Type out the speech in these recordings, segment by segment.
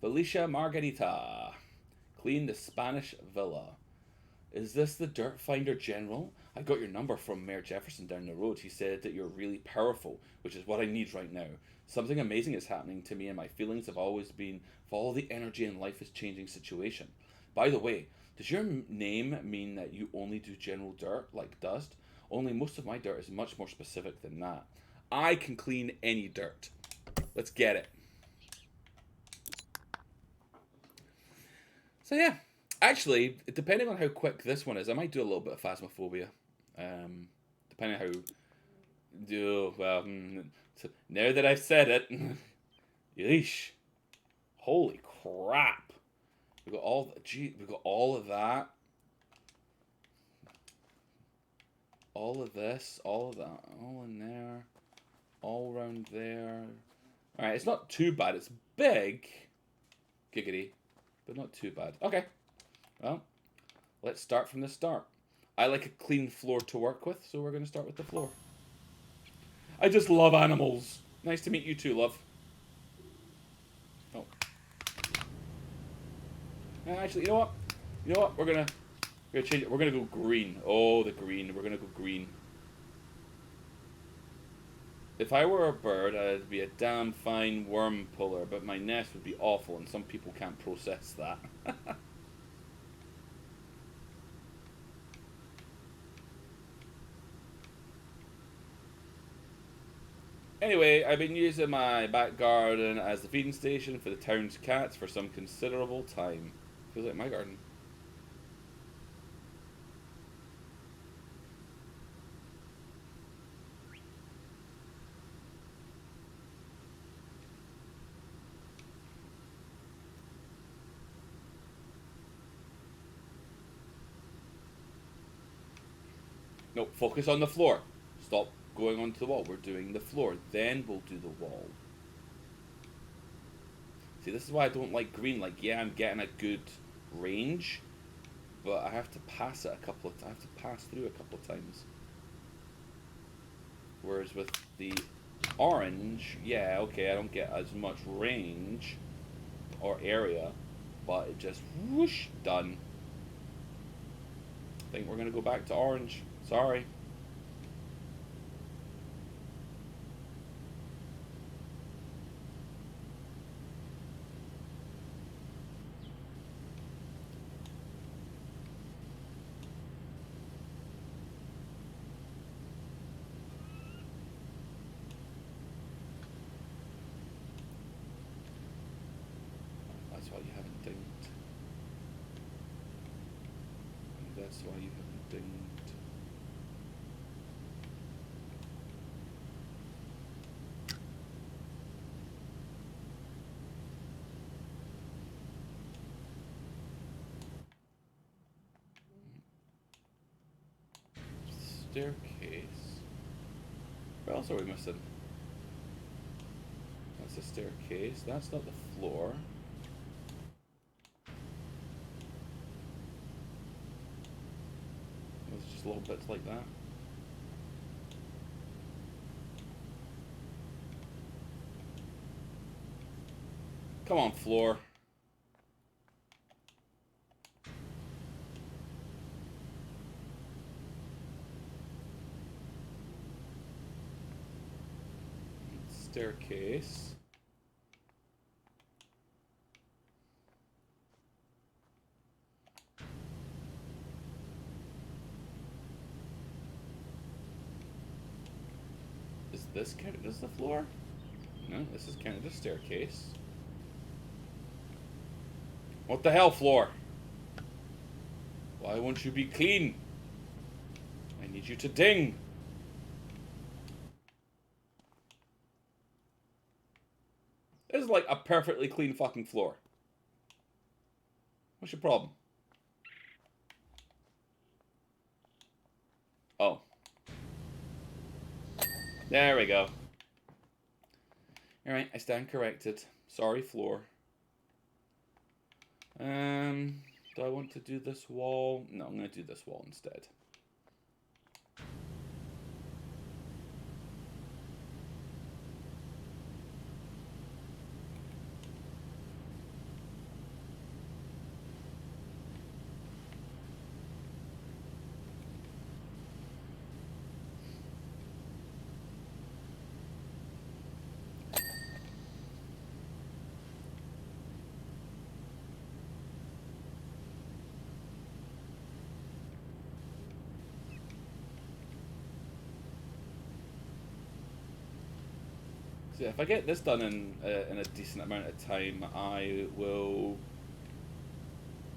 Felicia Margarita. Clean the Spanish villa. Is this the Dirt Finder General? I got your number from Mayor Jefferson down the road. He said that you're really powerful, which is what I need right now. Something amazing is happening to me, and my feelings have always been follow the energy and life is changing situation. By the way, does your name mean that you only do general dirt, like dust? Only most of my dirt is much more specific than that. I can clean any dirt. Let's get it. So yeah, actually, depending on how quick this one is, I might do a little bit of phasmophobia. Depending on how do well. So now that I've said it, yeesh, holy crap! We got all. Gee, we got all of that, all of this, all of that, all in there, all around there. All right, it's not too bad. It's big, giggity, but not too bad. Okay, well, let's start from the start. I like a clean floor to work with, so we're going to start with the floor. I just love animals. Nice to meet you too, love. Oh. Actually, you know what? You know what? We're gonna change it. We're gonna go green. Oh, the green. We're gonna go green. If I were a bird, I'd be a damn fine worm puller, but my nest would be awful, and some people can't process that. Anyway, I've been using my back garden as the feeding station for the town's cats for some considerable time. Feels like my garden. No, focus on the floor. Stop going onto the wall. We're doing the floor. Then we'll do the wall. See, this is why I don't like green. Like, yeah, I'm getting a good range, but I have to pass it a couple of times. I have to pass through a couple of times. Whereas with the orange, yeah, okay, I don't get as much range or area, but it just whoosh, done. I think we're gonna go back to orange. Sorry. That's why you haven't dinged. That's why you haven't dinged. Staircase. What else are we missing? That's the staircase. That's not the floor. It's just little bits like that. Come on, floor. Staircase. Is this counted as the floor? No, this is counted as staircase. What the hell, floor? Why won't you be clean? I need you to ding. This is like a perfectly clean fucking floor. What's your problem? Oh. There we go. Alright, I stand corrected. Sorry, floor. Do I want to do this wall? No, I'm going to do this wall instead. So if I get this done in a decent amount of time, I will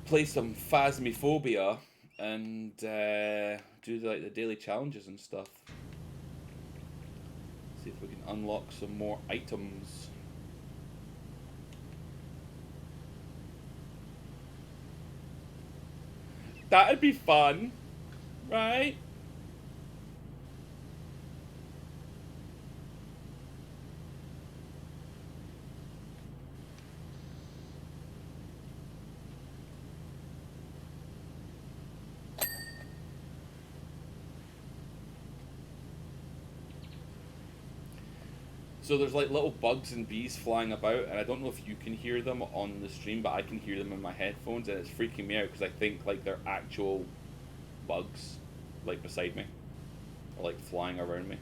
play some Phasmophobia and do the daily challenges and stuff. See if we can unlock some more items. That'd be fun, right? So there's like little bugs and bees flying about, and I don't know if you can hear them on the stream, but I can hear them in my headphones, and it's freaking me out because I think like they're actual bugs, like beside me, or like flying around me.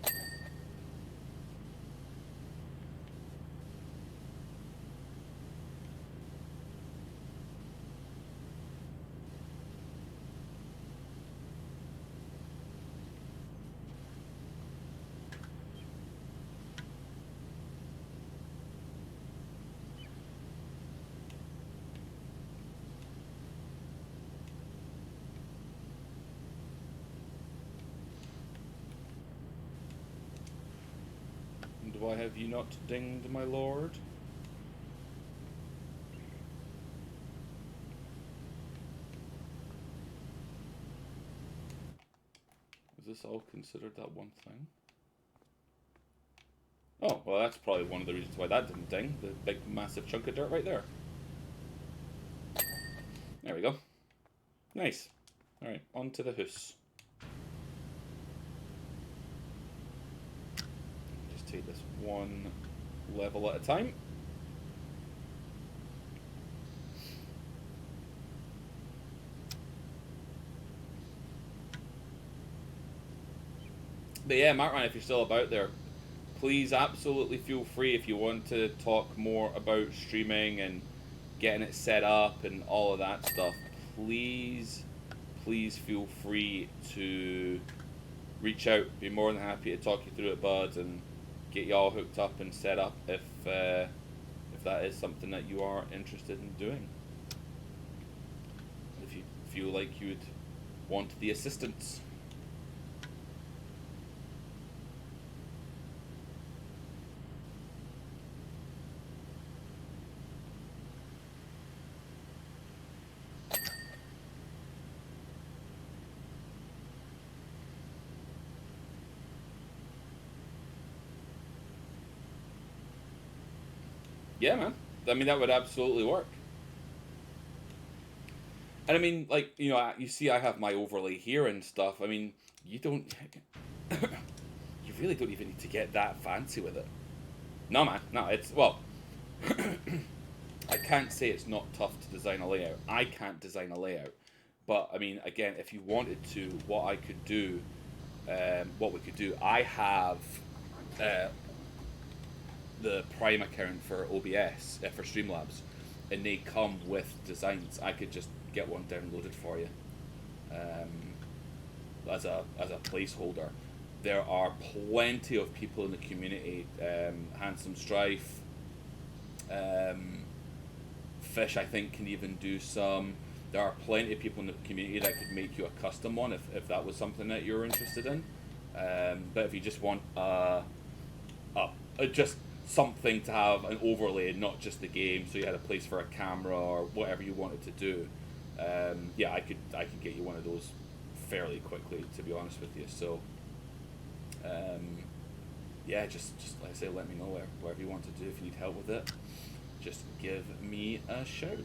Do I have you not dinged, my lord? Is this all considered that one thing? Oh, well that's probably one of the reasons why that didn't ding. The big massive chunk of dirt right there. There we go. Nice. Alright, on to the house. Just take this one level at a time. But yeah, Markman, if you're still about there, please absolutely feel free if you want to talk more about streaming and getting it set up and all of that stuff. Please feel free to reach out. Be more than happy to talk you through it, bud, and get you all hooked up and set up if that is something that you are interested in doing. If you feel like you would want the assistance. Yeah, man. I mean, that would absolutely work. And I mean, like, you know, you see I have my overlay here and stuff. I mean, you don't... you really don't even need to get that fancy with it. No, man. No, it's... Well, I can't say it's not tough to design a layout. I can't design a layout. But, I mean, again, if you wanted to, what I could do... what we could do... I have... the Prime account for OBS, for Streamlabs, and they come with designs. I could just get one downloaded for you as a placeholder. There are plenty of people in the community. Handsome Strife, Fish, I think, can even do some. There are plenty of people in the community that could make you a custom one if that was something that you're interested in. But if you just want just something to have an overlay, not just the game, so you had a place for a camera or whatever you wanted to do, yeah, I could get you one of those fairly quickly, to be honest with you. So yeah, just like I say, let me know whatever you want to do. If you need help with it, just give me a shout.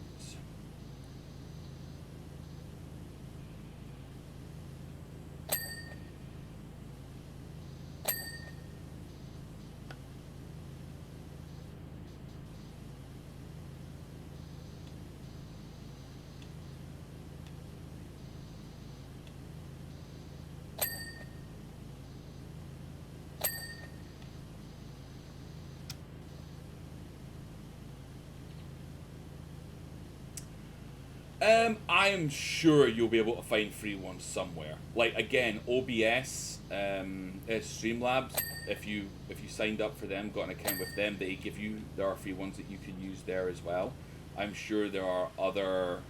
I'm sure you'll be able to find free ones somewhere. Like again, OBS, Streamlabs. If you signed up for them, got an account with them, they give you there are free ones that you can use there as well. I'm sure there are other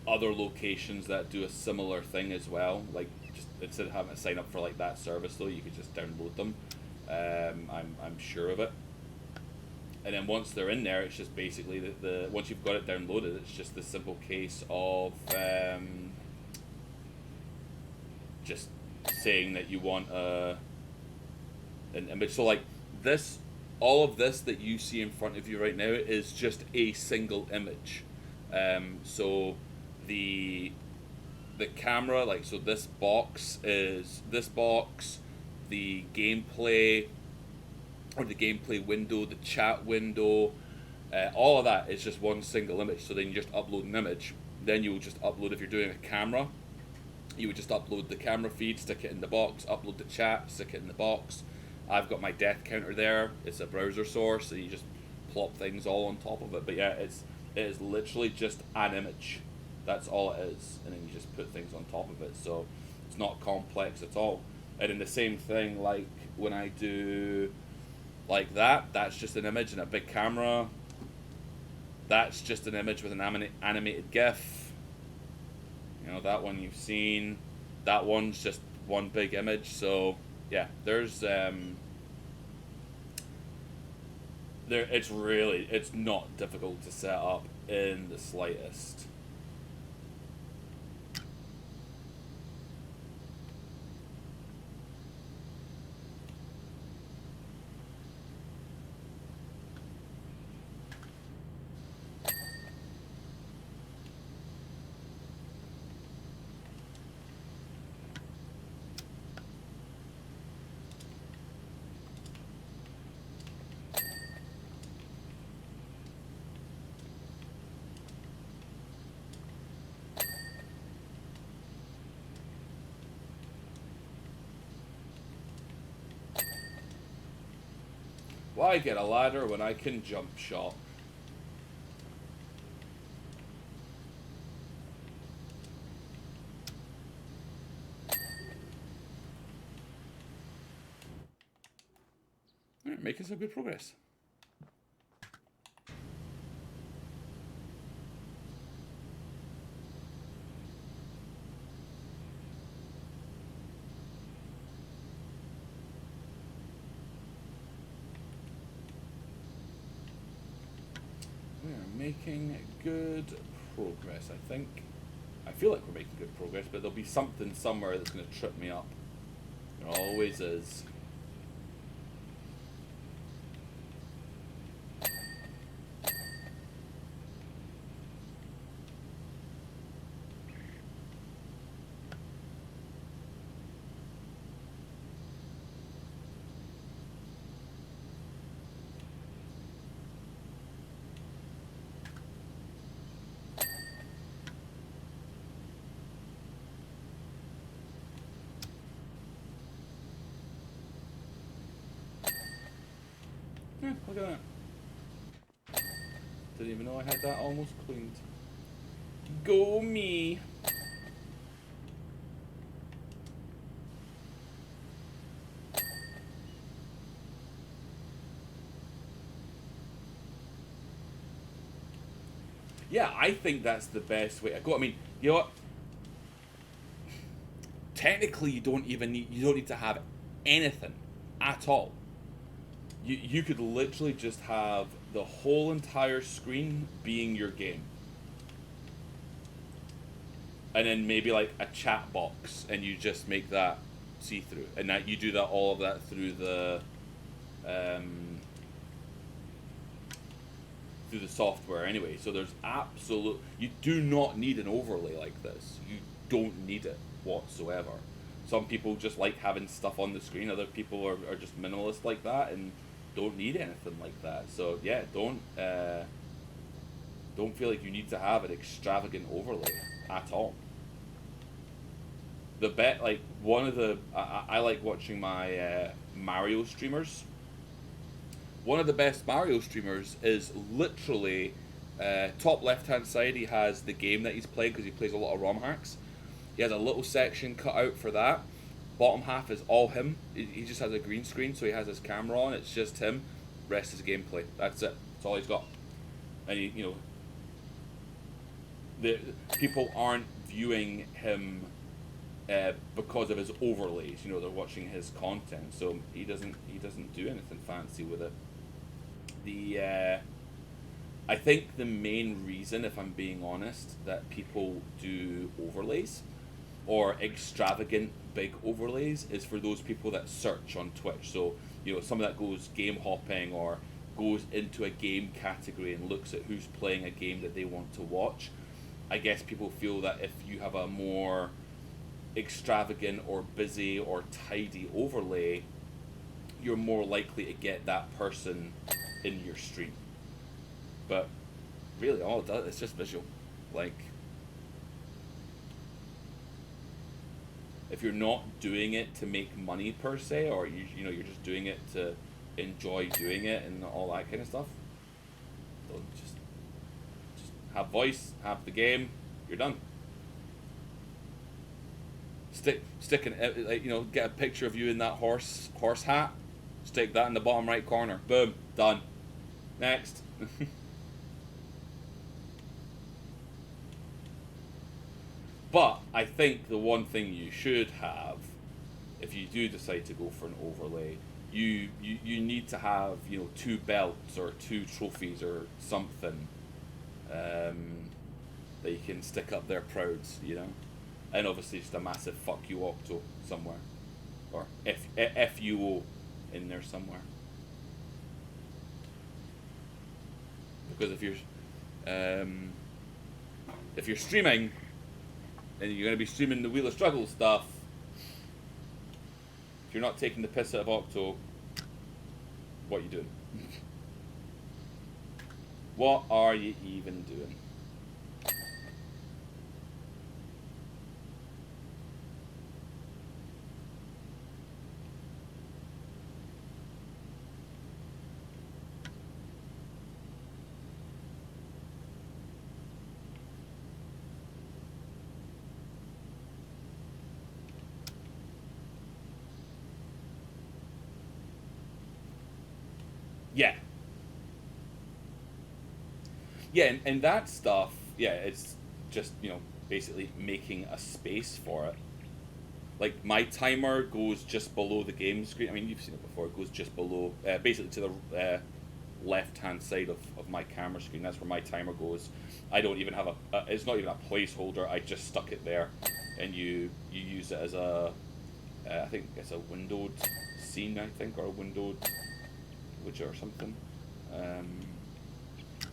locations that do a similar thing as well. Like just instead of having to sign up for like that service though, you could just download them. I'm sure of it. And then once they're in there, it's just basically the once you've got it downloaded, it's just the simple case of just saying that you want an image. So like this, all of this that you see in front of you right now is just a single image. So the camera, like so, this box, the gameplay or the gameplay window, the chat window, all of that is just one single image. So then you just upload an image. Then you will just upload, if you're doing a camera, you would just upload the camera feed, stick it in the box, upload the chat, stick it in the box. I've got my death counter there. It's a browser source, so you just plop things all on top of it. But yeah, it is literally just an image. That's all it is. And then you just put things on top of it. So it's not complex at all. And then the same thing, like when I do like that's just an image and a big camera. That's just an image with an animated GIF. You know, that one you've seen. That one's just one big image. So yeah, there's it's not difficult to set up in the slightest. Why get a ladder when I can jump shot? Alright, making some good progress. Making good progress, I think. I feel like we're making good progress, but there'll be something somewhere that's going to trip me up. There always is. Yeah, look at that. Didn't even know I had that almost cleaned. Go me! Yeah, I think that's the best way to go. I mean, you know what? Technically, you don't need to have anything at all. You could literally just have the whole entire screen being your game. And then maybe like a chat box, and you just make that see-through. And that you do that all of that through the software anyway. So there's you do not need an overlay like this. You don't need it whatsoever. Some people just like having stuff on the screen. Other people are just minimalist like that and don't need anything like that. So yeah, don't feel like you need to have an extravagant overlay at all. I like watching my Mario streamers. One of the best Mario streamers is literally top left hand side. He has the game that he's playing because he plays a lot of ROM hacks. He has a little section cut out for that. Bottom half is all him. He just has a green screen, so he has his camera on. It's just him. Rest is gameplay. That's it. That's all he's got. And the people aren't viewing him because of his overlays. They're watching his content, so he doesn't do anything fancy with it. I think the main reason, if I'm being honest, that people do overlays or extravagant big overlays is for those people that search on Twitch. So some of that goes game hopping or goes into a game category and looks at who's playing a game that they want to watch. I guess people feel that if you have a more extravagant or busy or tidy overlay, you're more likely to get that person in your stream. But really, all it does is just visual. Like, if you're not doing it to make money per se, or you're just doing it to enjoy doing it and all that kind of stuff, don't just have voice, have the game, you're done. Stick get a picture of you in that horse hat, stick that in the bottom right corner, boom, done. Next. But I think the one thing you should have, if you do decide to go for an overlay, you need to have 2 belts or 2 trophies or something that you can stick up there proud, and obviously just a massive fuck you Octo somewhere, or FUO in there somewhere. Because if you're streaming and you're going to be streaming the Wheel of Struggle stuff, if you're not taking the piss out of Octo, what are you doing? What are you even doing? Yeah. Yeah, and that stuff, yeah, it's just, basically making a space for it. Like, my timer goes just below the game screen. I mean, you've seen it before. It goes just below, basically to the left-hand side of my camera screen. That's where my timer goes. I don't even have it's not even a placeholder. I just stuck it there. And you use it as I think it's a windowed scene, I think, or a windowed widget or something.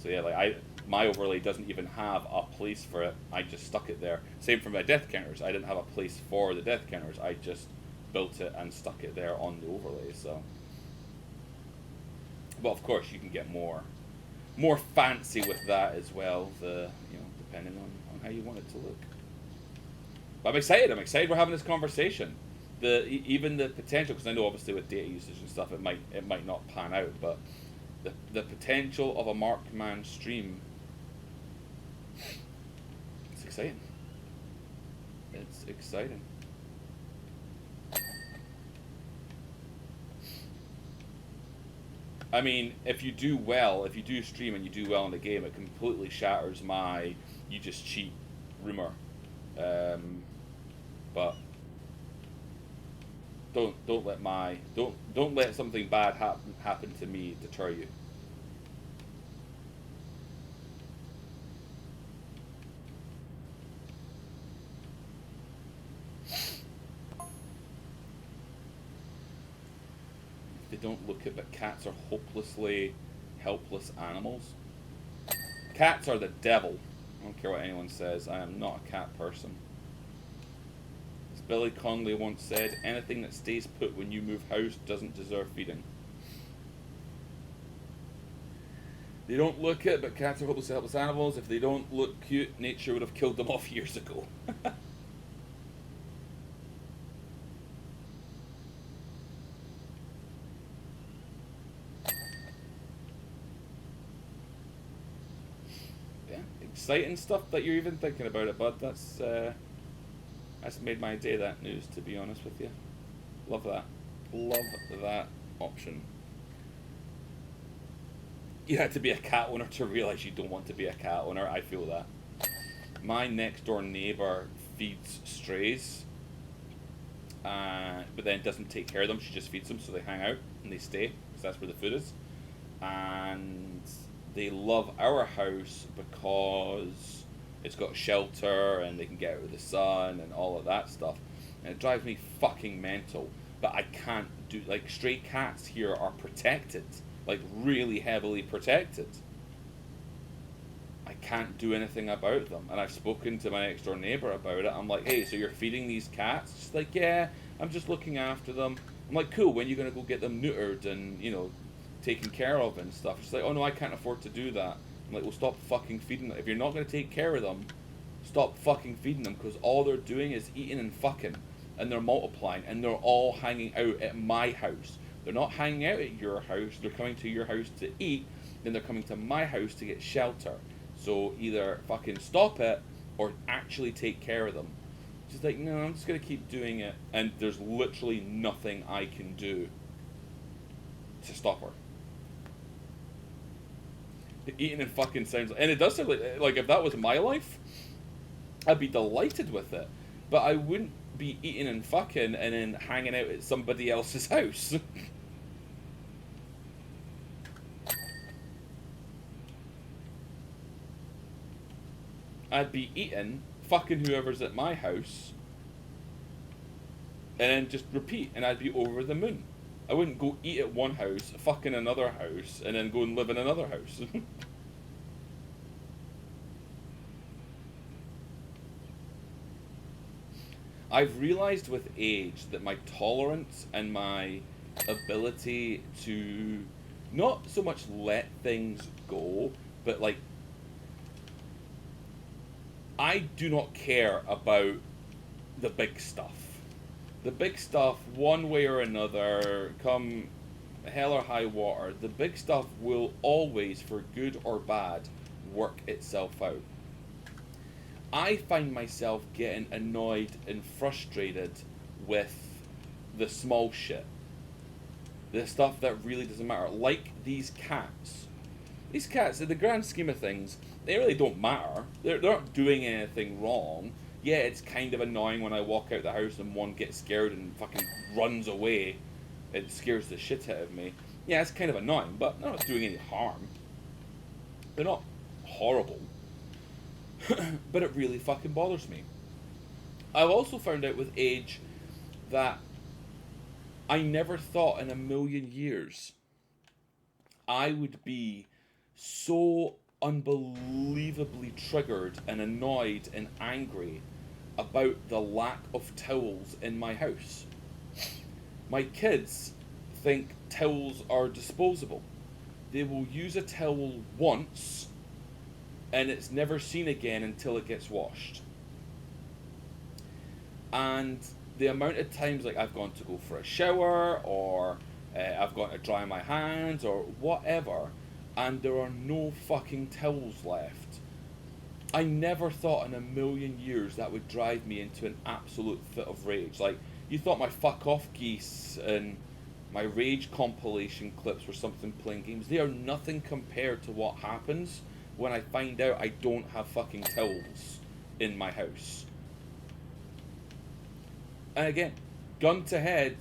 So yeah, like my overlay doesn't even have a place for it. I just stuck it there. Same for my death counters. I didn't have a place for the death counters. I just built it and stuck it there on the overlay. So, but of course you can get more fancy with that as well. Depending on how you want it to look. But I'm excited. We're having this conversation. Even the potential, because I know obviously with data usage and stuff, it might not pan out, but the potential of a Markman stream, it's exciting. It's exciting. I mean, if you do stream and you do well in the game, it completely shatters my you just cheat rumor. But don't let something bad happen to me deter you. They don't look it, but cats are hopelessly helpless animals. Cats are the devil. I don't care what anyone says. I am not a cat person. As Billy Connolly once said, anything that stays put when you move house doesn't deserve feeding. They don't look it, but cats are hopelessly helpless animals. If they don't look cute, nature would have killed them off years ago. exciting stuff that you're even thinking about it, bud. That's made my day, that news, to be honest with you. Love that. Love that option. You had to be a cat owner to realise you don't want to be a cat owner. I feel that. My next door neighbour feeds strays, but then doesn't take care of them. She just feeds them, so they hang out and they stay, because that's where the food is. And they love our house because it's got shelter and they can get out of the sun and all of that stuff. And it drives me fucking mental. But I can't do, like, stray cats here are protected, like really heavily protected. I can't do anything about them. And I've spoken to my next door neighbour about it. I'm like, hey, so you're feeding these cats? She's like, yeah, I'm just looking after them. I'm like, cool, when are you going to go get them neutered and, you know, taken care of and stuff? She's like, oh no, I can't afford to do that. I'm like, well, stop fucking feeding them. If you're not going to take care of them, stop fucking feeding them, because all they're doing is eating and fucking. And they're multiplying, and they're all hanging out at my house. They're not hanging out at your house, they're coming to your house to eat, then they're coming to my house to get shelter. So either fucking stop it, or actually take care of them. She's like, no, I'm just going to keep doing it, and there's literally nothing I can do to stop her. The eating and fucking sounds, and it does sound like if that was my life, I'd be delighted with it. But I wouldn't be eating and fucking and then hanging out at somebody else's house. I'd be eating, fucking whoever's at my house, and then just repeat, and I'd be over the moon. I wouldn't go eat at one house, fuck in another house, and then go and live in another house. I've realised with age that my tolerance and my ability to not so much let things go, but like, I do not care about the big stuff. The big stuff, one way or another, come hell or high water, the big stuff will always, for good or bad, work itself out. I find myself getting annoyed and frustrated with the small shit. The stuff that really doesn't matter. Like these cats. These cats, in the grand scheme of things, they really don't matter. They're not doing anything wrong. Yeah, it's kind of annoying when I walk out the house and one gets scared and fucking runs away. It scares the shit out of me. Yeah, it's kind of annoying, but they're not doing any harm. They're not horrible. But it really fucking bothers me. I've also found out with age that I never thought in a million years I would be so unbelievably triggered and annoyed and angry about the lack of towels in my house. My kids think towels are disposable. They will use a towel once and it's never seen again until it gets washed. And the amount of times like I've gone to go for a shower, or I've gone to dry my hands or whatever, and there are no fucking towels left. I never thought in a million years that would drive me into an absolute fit of rage. Like, you thought my fuck off geese and my rage compilation clips were something playing games. They are nothing compared to what happens when I find out I don't have fucking towels in my house. And again, gun to head,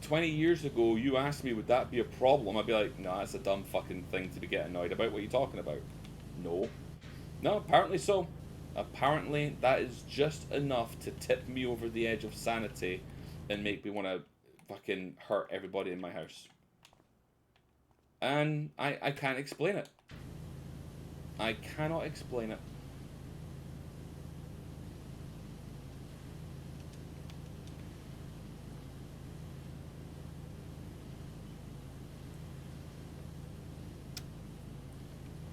20 years ago, you asked me, would that be a problem? I'd be like, no, that's a dumb fucking thing to be getting annoyed about. What are you talking about? No. No, apparently so. Apparently, that is just enough to tip me over the edge of sanity and make me want to fucking hurt everybody in my house. And I can't explain it. I cannot explain it.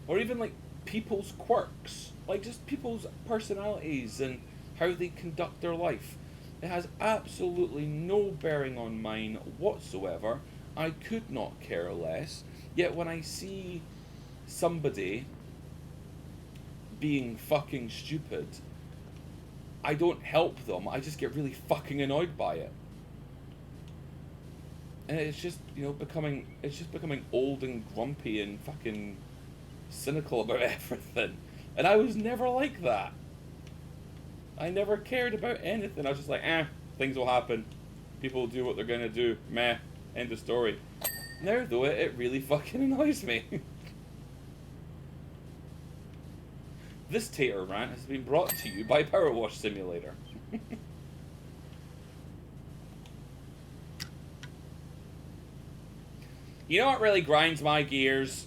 Or even like people's quirks, like just people's personalities and how they conduct their life. It has absolutely no bearing on mine whatsoever. I could not care less. Yet when I see somebody being fucking stupid, I don't help them. I just get really fucking annoyed by it. And it's just, you know, becoming old and grumpy and fucking cynical about everything. And I was never like that. I never cared about anything. I was just like, things will happen. People will do what they're gonna do. Meh. End of story. Now, though, it really fucking annoys me. This tater rant has been brought to you by PowerWash Simulator. You know what really grinds my gears?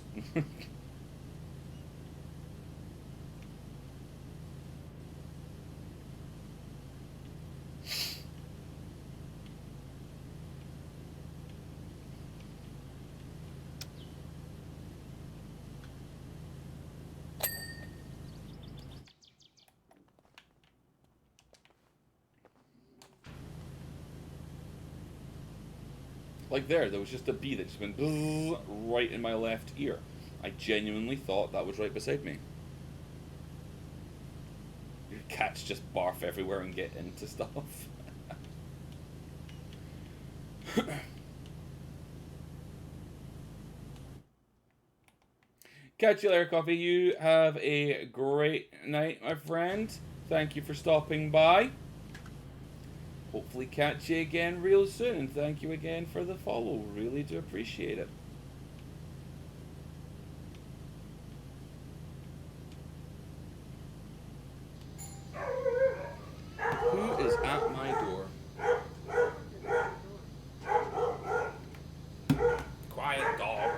Like there was just a bee that just went bzzz right in my left ear. I genuinely thought that was right beside me. Your cats just barf everywhere and get into stuff. Catch you later, Coffee. You have a great night, my friend. Thank you for stopping by. Hopefully catch you again real soon. And thank you again for the follow. Really do appreciate it. Who is at my door? Quiet dog.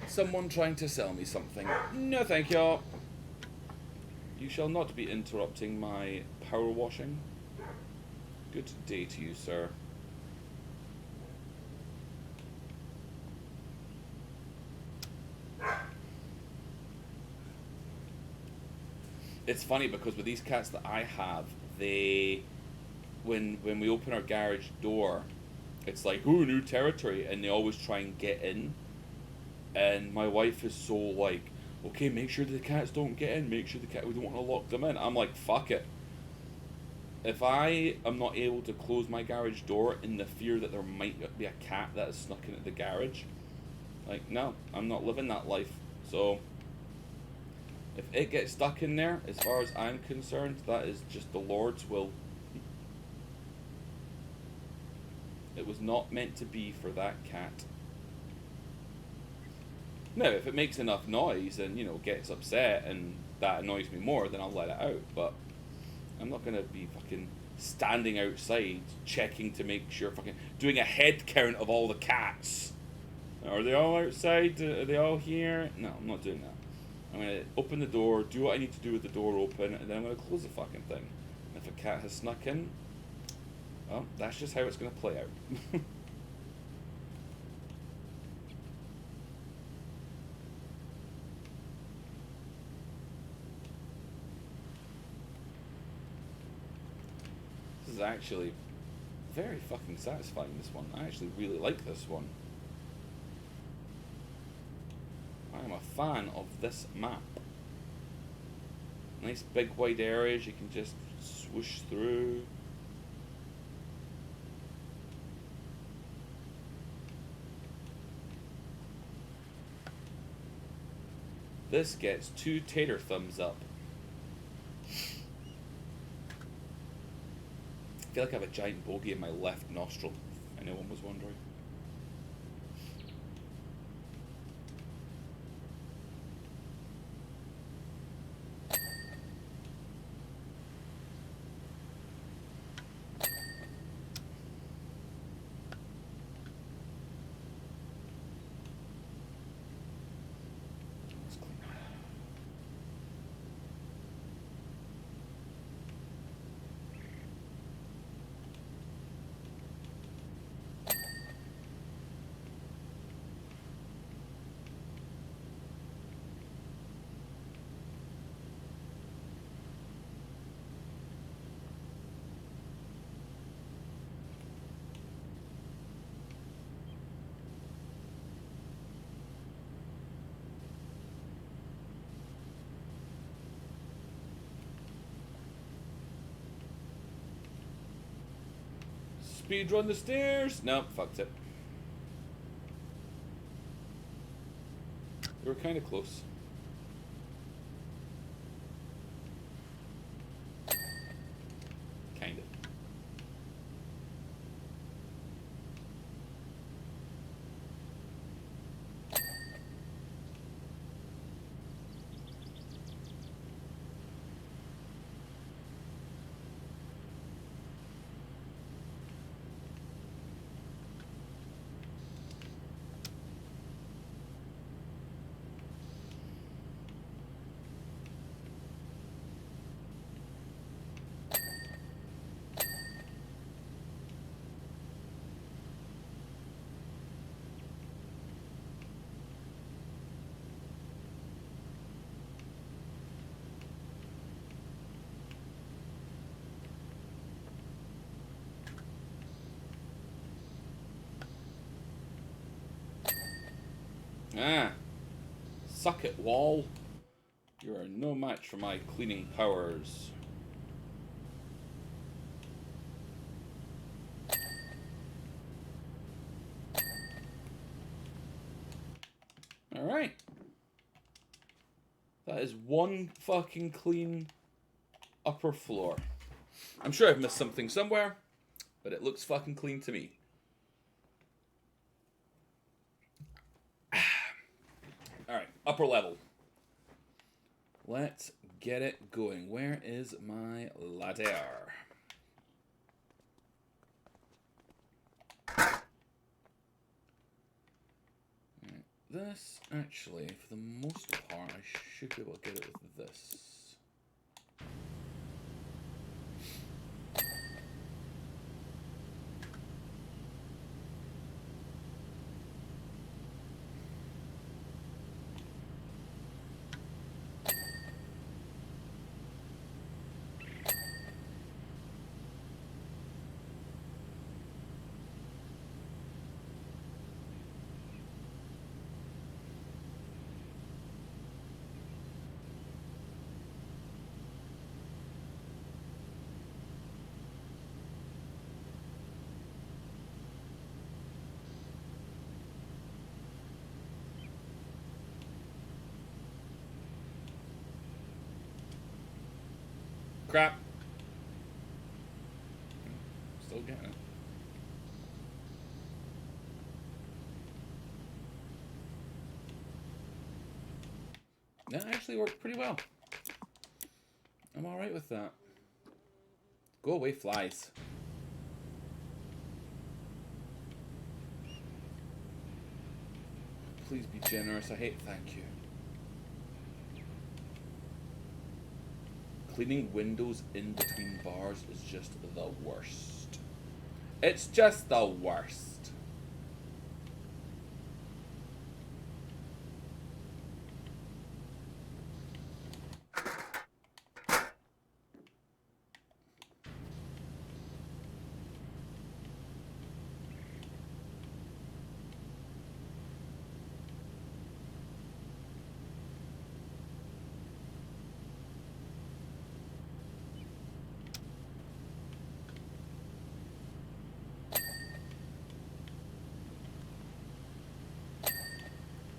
Someone trying to sell me something. No, thank you. You shall not be interrupting my power washing. Good day to you, sir. It's funny because with these cats that I have, when we open our garage door, it's like, ooh, new territory, and they always try and get in. And my wife is so like, okay, make sure the cats don't get in, we don't want to lock them in. I'm like, fuck it. If I am not able to close my garage door in the fear that there might be a cat that is snuck in at the garage, like, no, I'm not living that life. So if it gets stuck in there, as far as I'm concerned, that is just the Lord's will. It was not meant to be for that cat. Now, if it makes enough noise and, you know, gets upset and that annoys me more, then I'll let it out. But I'm not going to be fucking standing outside checking to make sure, fucking doing a head count of all the cats. Are they all outside? Are they all here? No, I'm not doing that. I'm going to open the door, do what I need to do with the door open, and then I'm going to close the fucking thing. And if a cat has snuck in, well, that's just how it's going to play out. This is actually very fucking satisfying, this one. I actually really like this one. I am a fan of this map. Nice big wide areas you can just swoosh through. This gets 2 tater thumbs up. I feel like I have a giant bogey in my left nostril, if anyone was wondering. Speed run the stairs. Nope, fucked it. We were kind of close. Kind of. Ah. Suck it, wall. You are no match for my cleaning powers. Alright. That is one fucking clean upper floor. I'm sure I've missed something somewhere, but it looks fucking clean to me. Alright, upper level. Let's get it going. Where is my ladder? This, actually, for the most part, I should be able to get it with this. Crap. Still getting it. That actually worked pretty well. I'm alright with that. Go away, flies. Please be generous. I hate thank you. Cleaning windows in between bars is just the worst. It's just the worst.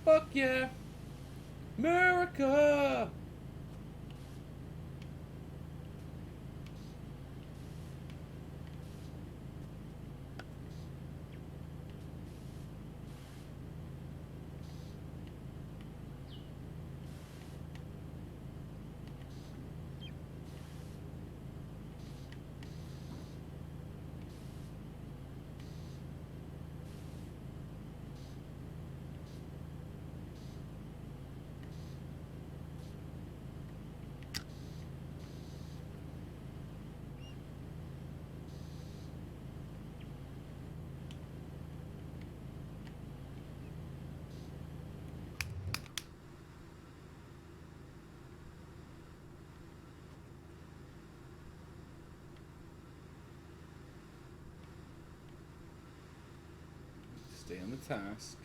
Fuck yeah! America! Stay on the task.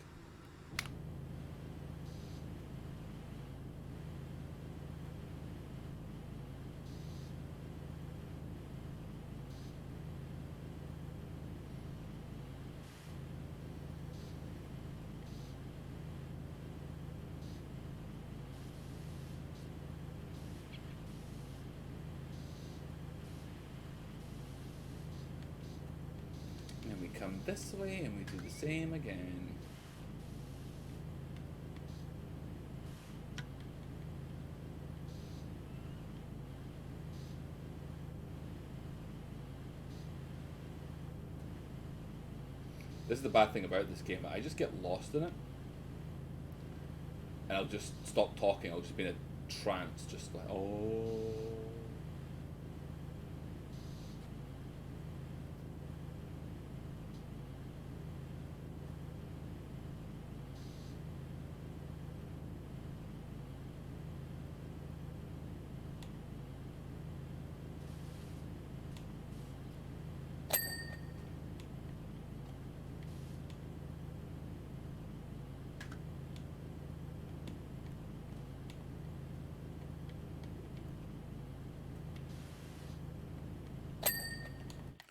come this way and we do the same again. This is the bad thing about this game. I just get lost in it. And I'll just stop talking. I'll just be in a trance. Just like, oh.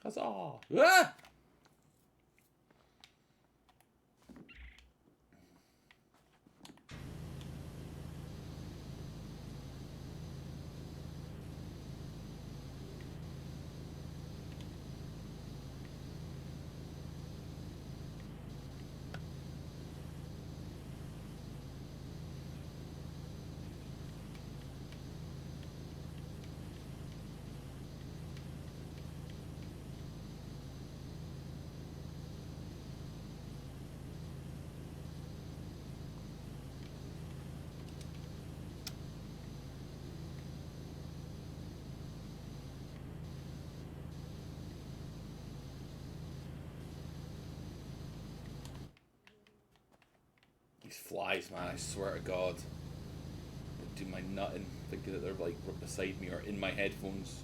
Huzzah! Ah! These flies, man, I swear to God. They do my nutting, thinking that they're like beside me or in my headphones.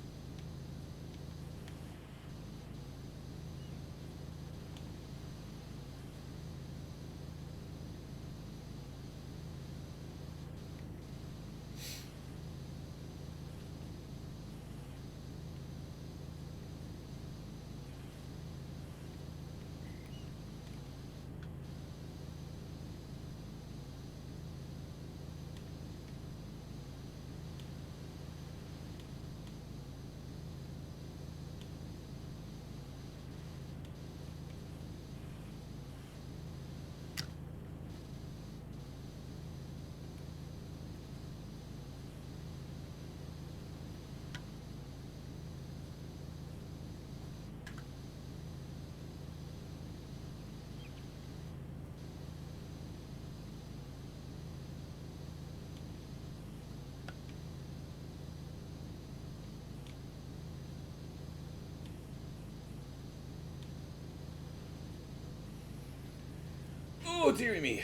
Oh, dearie me.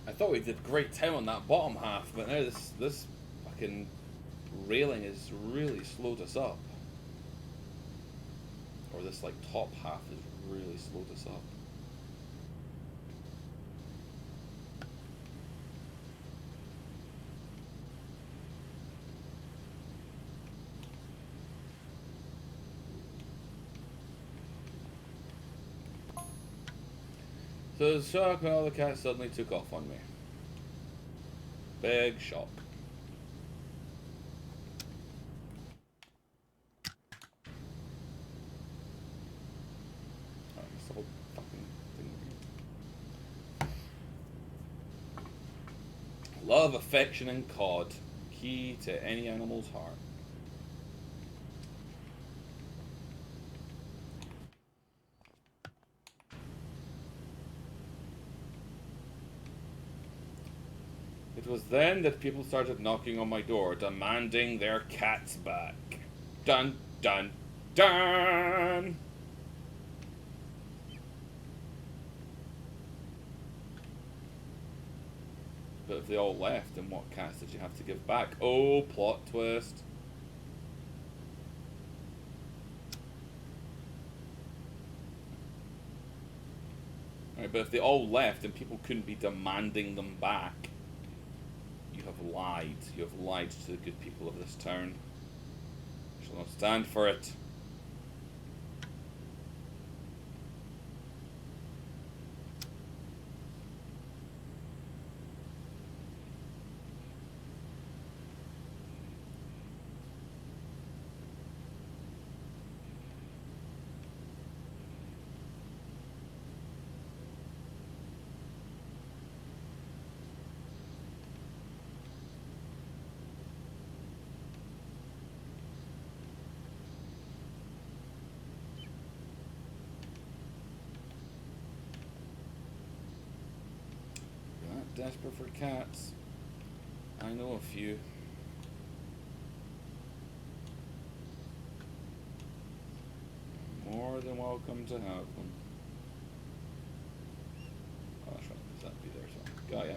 I thought we did great time on that bottom half, but now this fucking railing has really slowed us up. Or this like top half has really slowed us up. So the shock when all the cats suddenly took off on me. Big shock. Alright, this whole fucking thing. Love, affection, and cod. Key to any animal's heart. It was then that people started knocking on my door, demanding their cats back. Dun, dun, dun! But if they all left, then what cats did you have to give back? Oh, plot twist. Right, but if they all left and people couldn't be demanding them back, you have lied. You have lied to the good people of this town. I shall not stand for it. You're not desperate for cats. I know a few. More than welcome to have them. Oh, that's right. That'd be there, so. Got ya.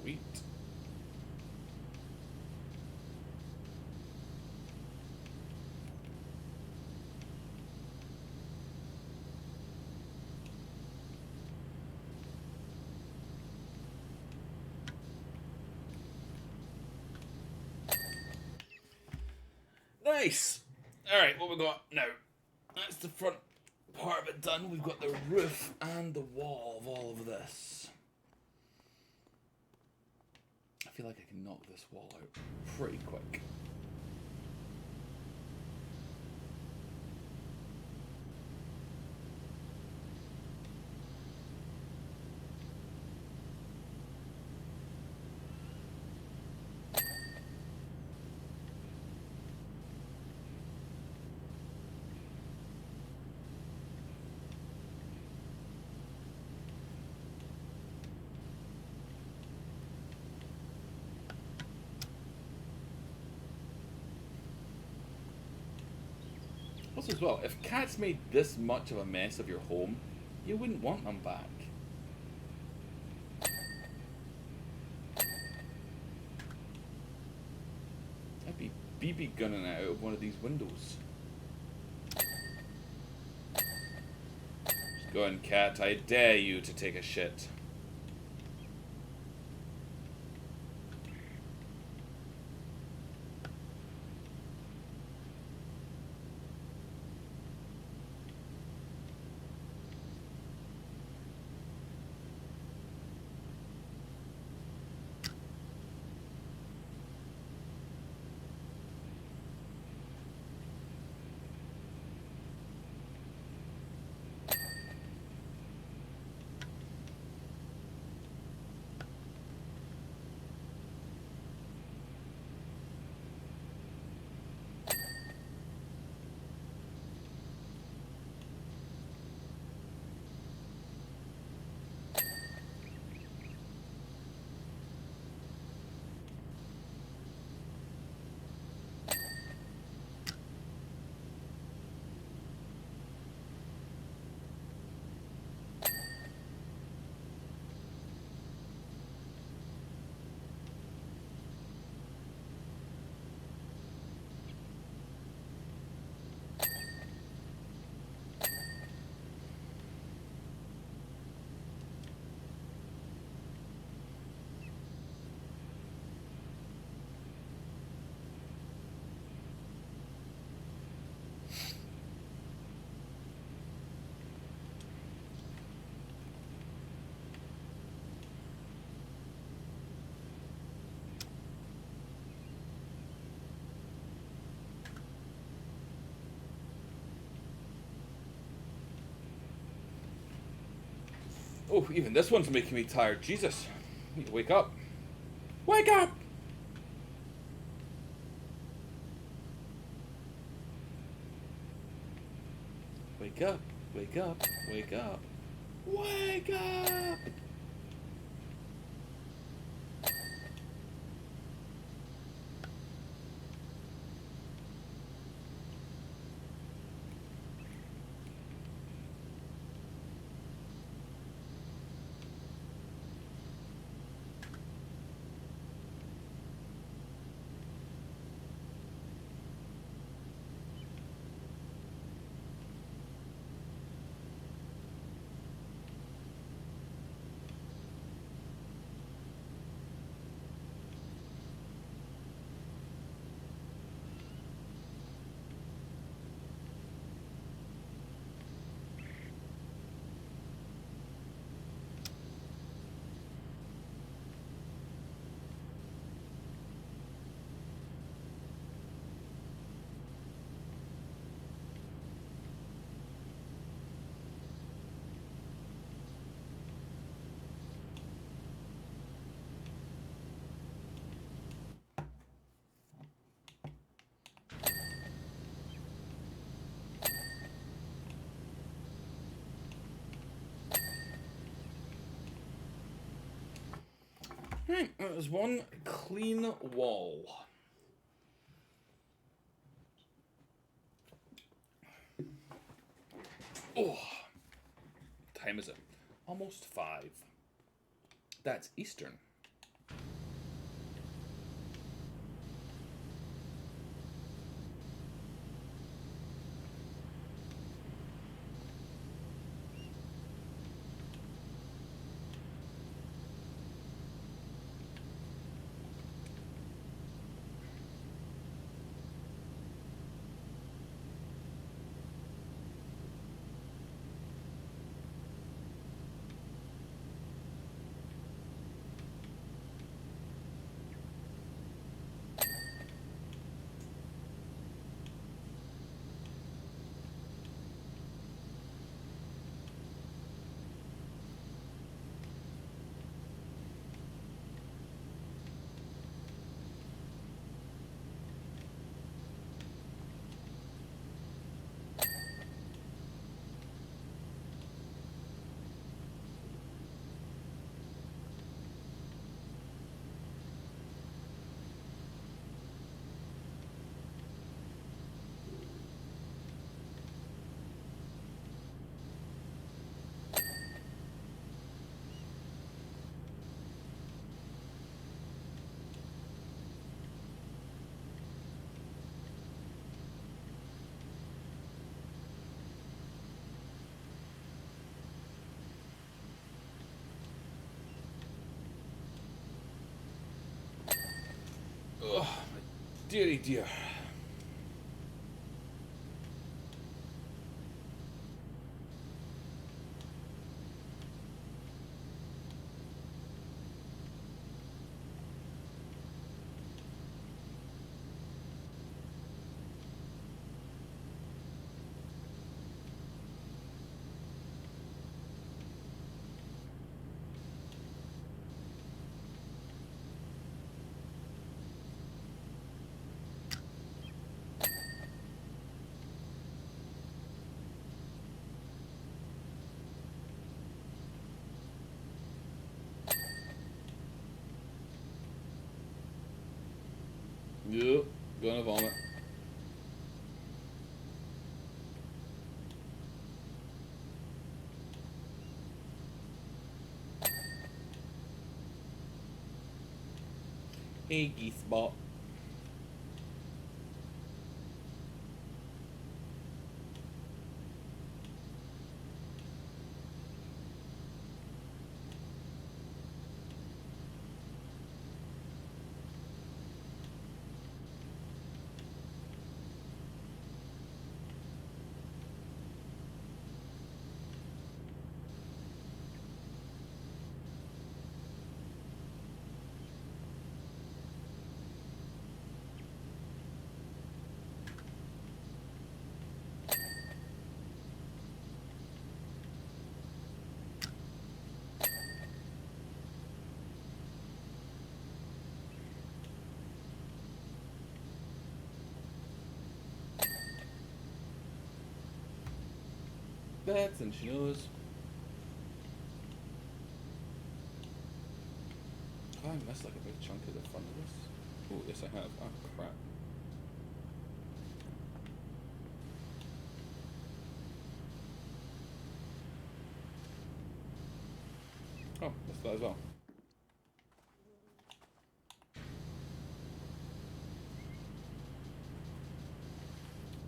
Sweet. Nice. Alright, what we got now? That's the front part of it done. We've got the roof and the wall of all of this. I feel like I can knock this wall out pretty quick. Also, as well, if cats made this much of a mess of your home, you wouldn't want them back. I'd be BB gunning it out of one of these windows. Just Go on, cat. I dare you to take a shit. Oh, even this one's making me tired. Jesus. I need to wake up. Wake up! Wake up. Wake up. Wake up. Wake up! Right, that was one clean wall. Oh, time is it? Almost 5. That's Eastern. Dearie dear. Yep, gonna vomit. Hey, geese bot. Bets and she knows. Oh, I missed like a big chunk of the front of this. Oh, yes I have. Oh, crap. Oh, that's that as well.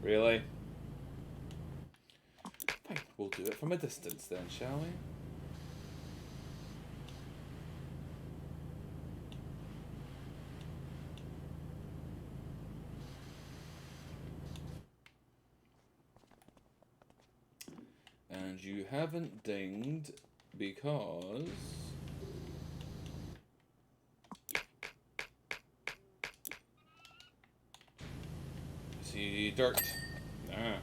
Really? Fine, we'll do it from a distance then, shall we? And you haven't dinged because... See dirt. Ah.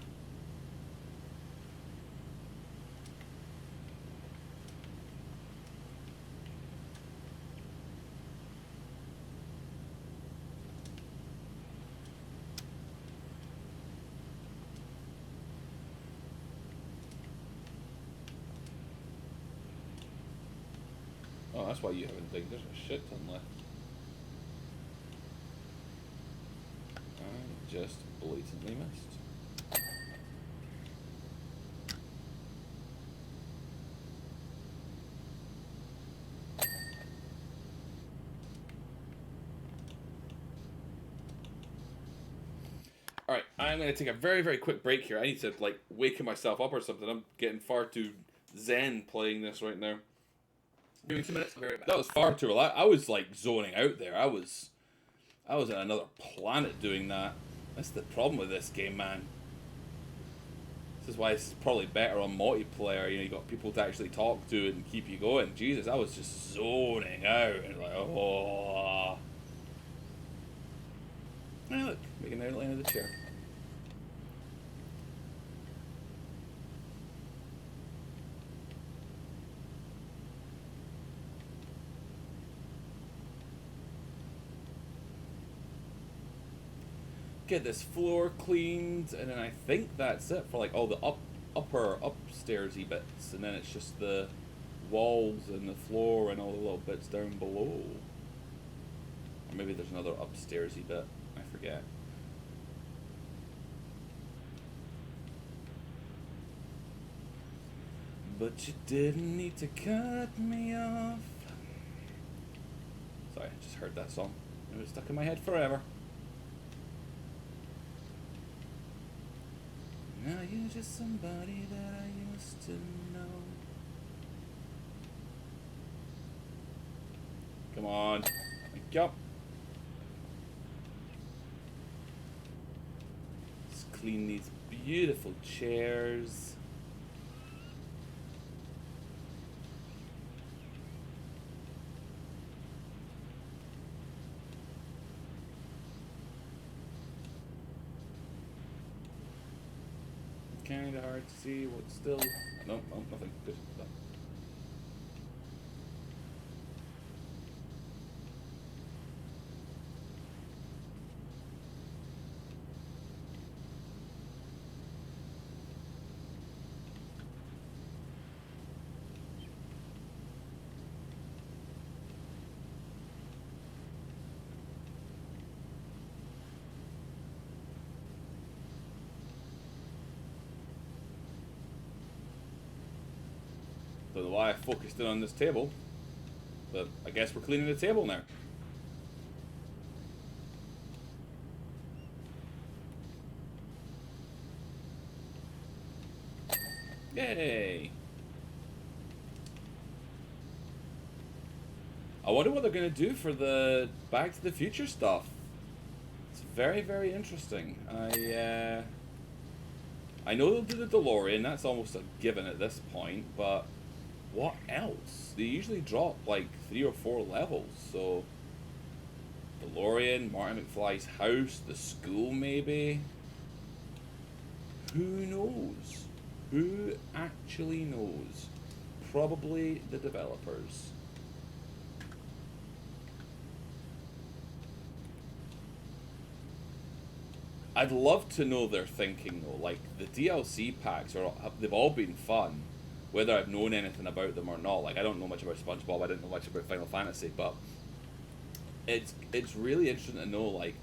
Oh, that's why you haven't dinged. There's a shit ton left. I just blatantly missed. Alright, I'm going to take a very, very quick break here. I need to, like, waken myself up or something. I'm getting far too zen playing this right now. Give me 2 minutes. I'll be right back. That was far too relaxed. I was, like, zoning out there. I was on another planet doing that. That's the problem with this game, man. This is why it's probably better on multiplayer. You know, you got people to actually talk to and keep you going. Jesus, I was just zoning out and like, oh. Hey, look, making an outline of the chair. Get this floor cleaned, and then I think that's it for like all the upstairsy bits, and then it's just the walls and the floor and all the little bits down below. Or maybe there's another upstairsy bit. I forget. But you didn't need to cut me off. Sorry, I just heard that song. It was stuck in my head forever. Now you're just somebody that I used to know. Come on. Wake up. clean these beautiful chairs. Kind of hard to see what's still. No, nothing. Good. No. Don't know why I focused in on this table, but I guess we're cleaning the table now. Yay! I wonder what they're going to do for the Back to the Future stuff. It's very, very interesting. I know they'll do the DeLorean, that's almost a given at this point, but what else? They usually drop like 3 or 4 levels, so DeLorean, Martin McFly's house, the school maybe. Who knows? Who actually knows? Probably the developers. I'd love to know their thinking though. Like the DLC packs they've all been fun, whether I've known anything about them or not. Like I don't know much about SpongeBob, I didn't know much about Final Fantasy, but it's really interesting to know like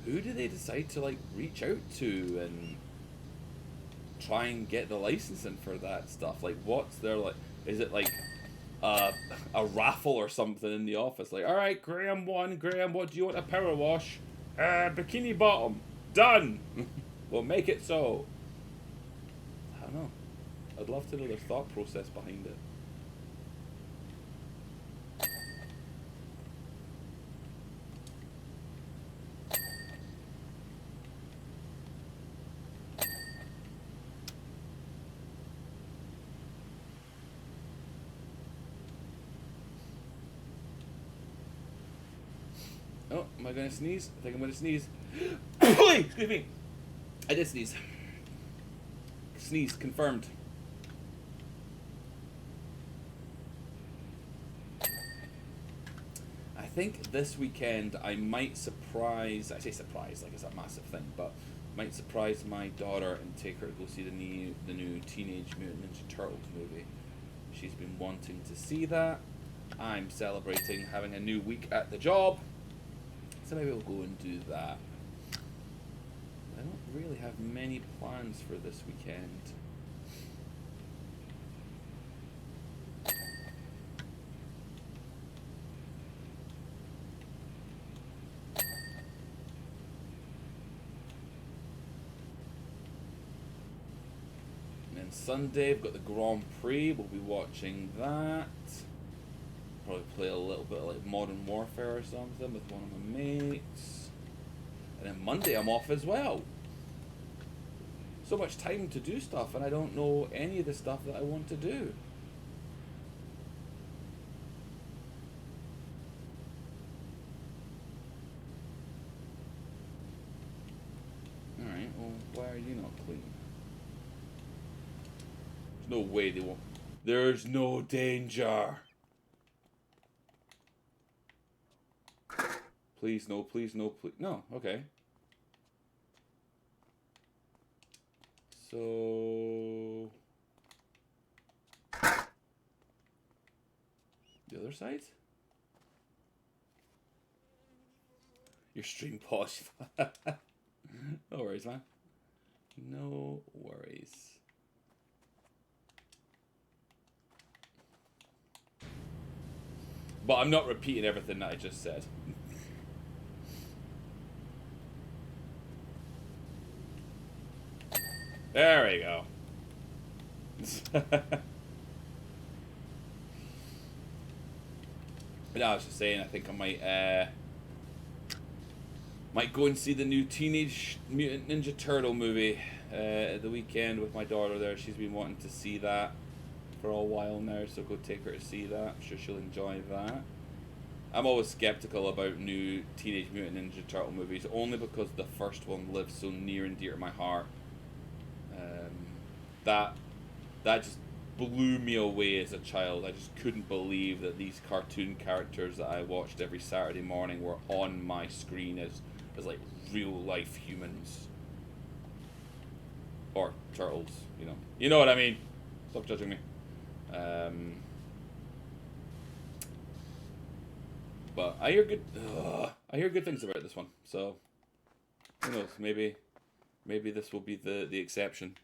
who do they decide to like reach out to and try and get the licensing for that stuff. Like what's their like, is it like a raffle or something in the office, like, alright, Graham 1, Graham, what do you want a power wash? Bikini Bottom. Done! We'll make it so. I don't know. I'd love to know their thought process behind it. Oh, am I gonna sneeze? I think I'm gonna sneeze. Excuse me. I did sneeze. Sneeze confirmed. I think this weekend I might surprise. I say surprise like it's a massive thing, but might surprise my daughter and take her to go see the new Teenage Mutant Ninja Turtles movie. She's been wanting to see that. I'm celebrating having a new week at the job, so maybe we'll go and do that. I don't really have many plans for this weekend. And then Sunday, we've got the Grand Prix. We'll be watching that. Probably play a little bit of like Modern Warfare or something with one of my mates. And then Monday I'm off as well. So much time to do stuff and I don't know any of the stuff that I want to do. Alright, well, why are you not clean? There's no way they won't. There's no danger. Please, no, please, no, please. No, okay. So... the other side? Your stream paused. No worries, man. No worries. But I'm not repeating everything that I just said. There we go. But I was just saying, I think I might Might go and see the new Teenage Mutant Ninja Turtle movie at the weekend with my daughter there. She's been wanting to see that for a while now, so go take her to see that. I'm sure she'll enjoy that. I'm always skeptical about new Teenage Mutant Ninja Turtle movies, only because the first one lives so near and dear to my heart. That just blew me away as a child. I just couldn't believe that these cartoon characters that I watched every Saturday morning were on my screen as like real life humans. Or turtles, you know. You know what I mean. Stop judging me. But I hear good things about this one. So who knows? Maybe this will be the exception.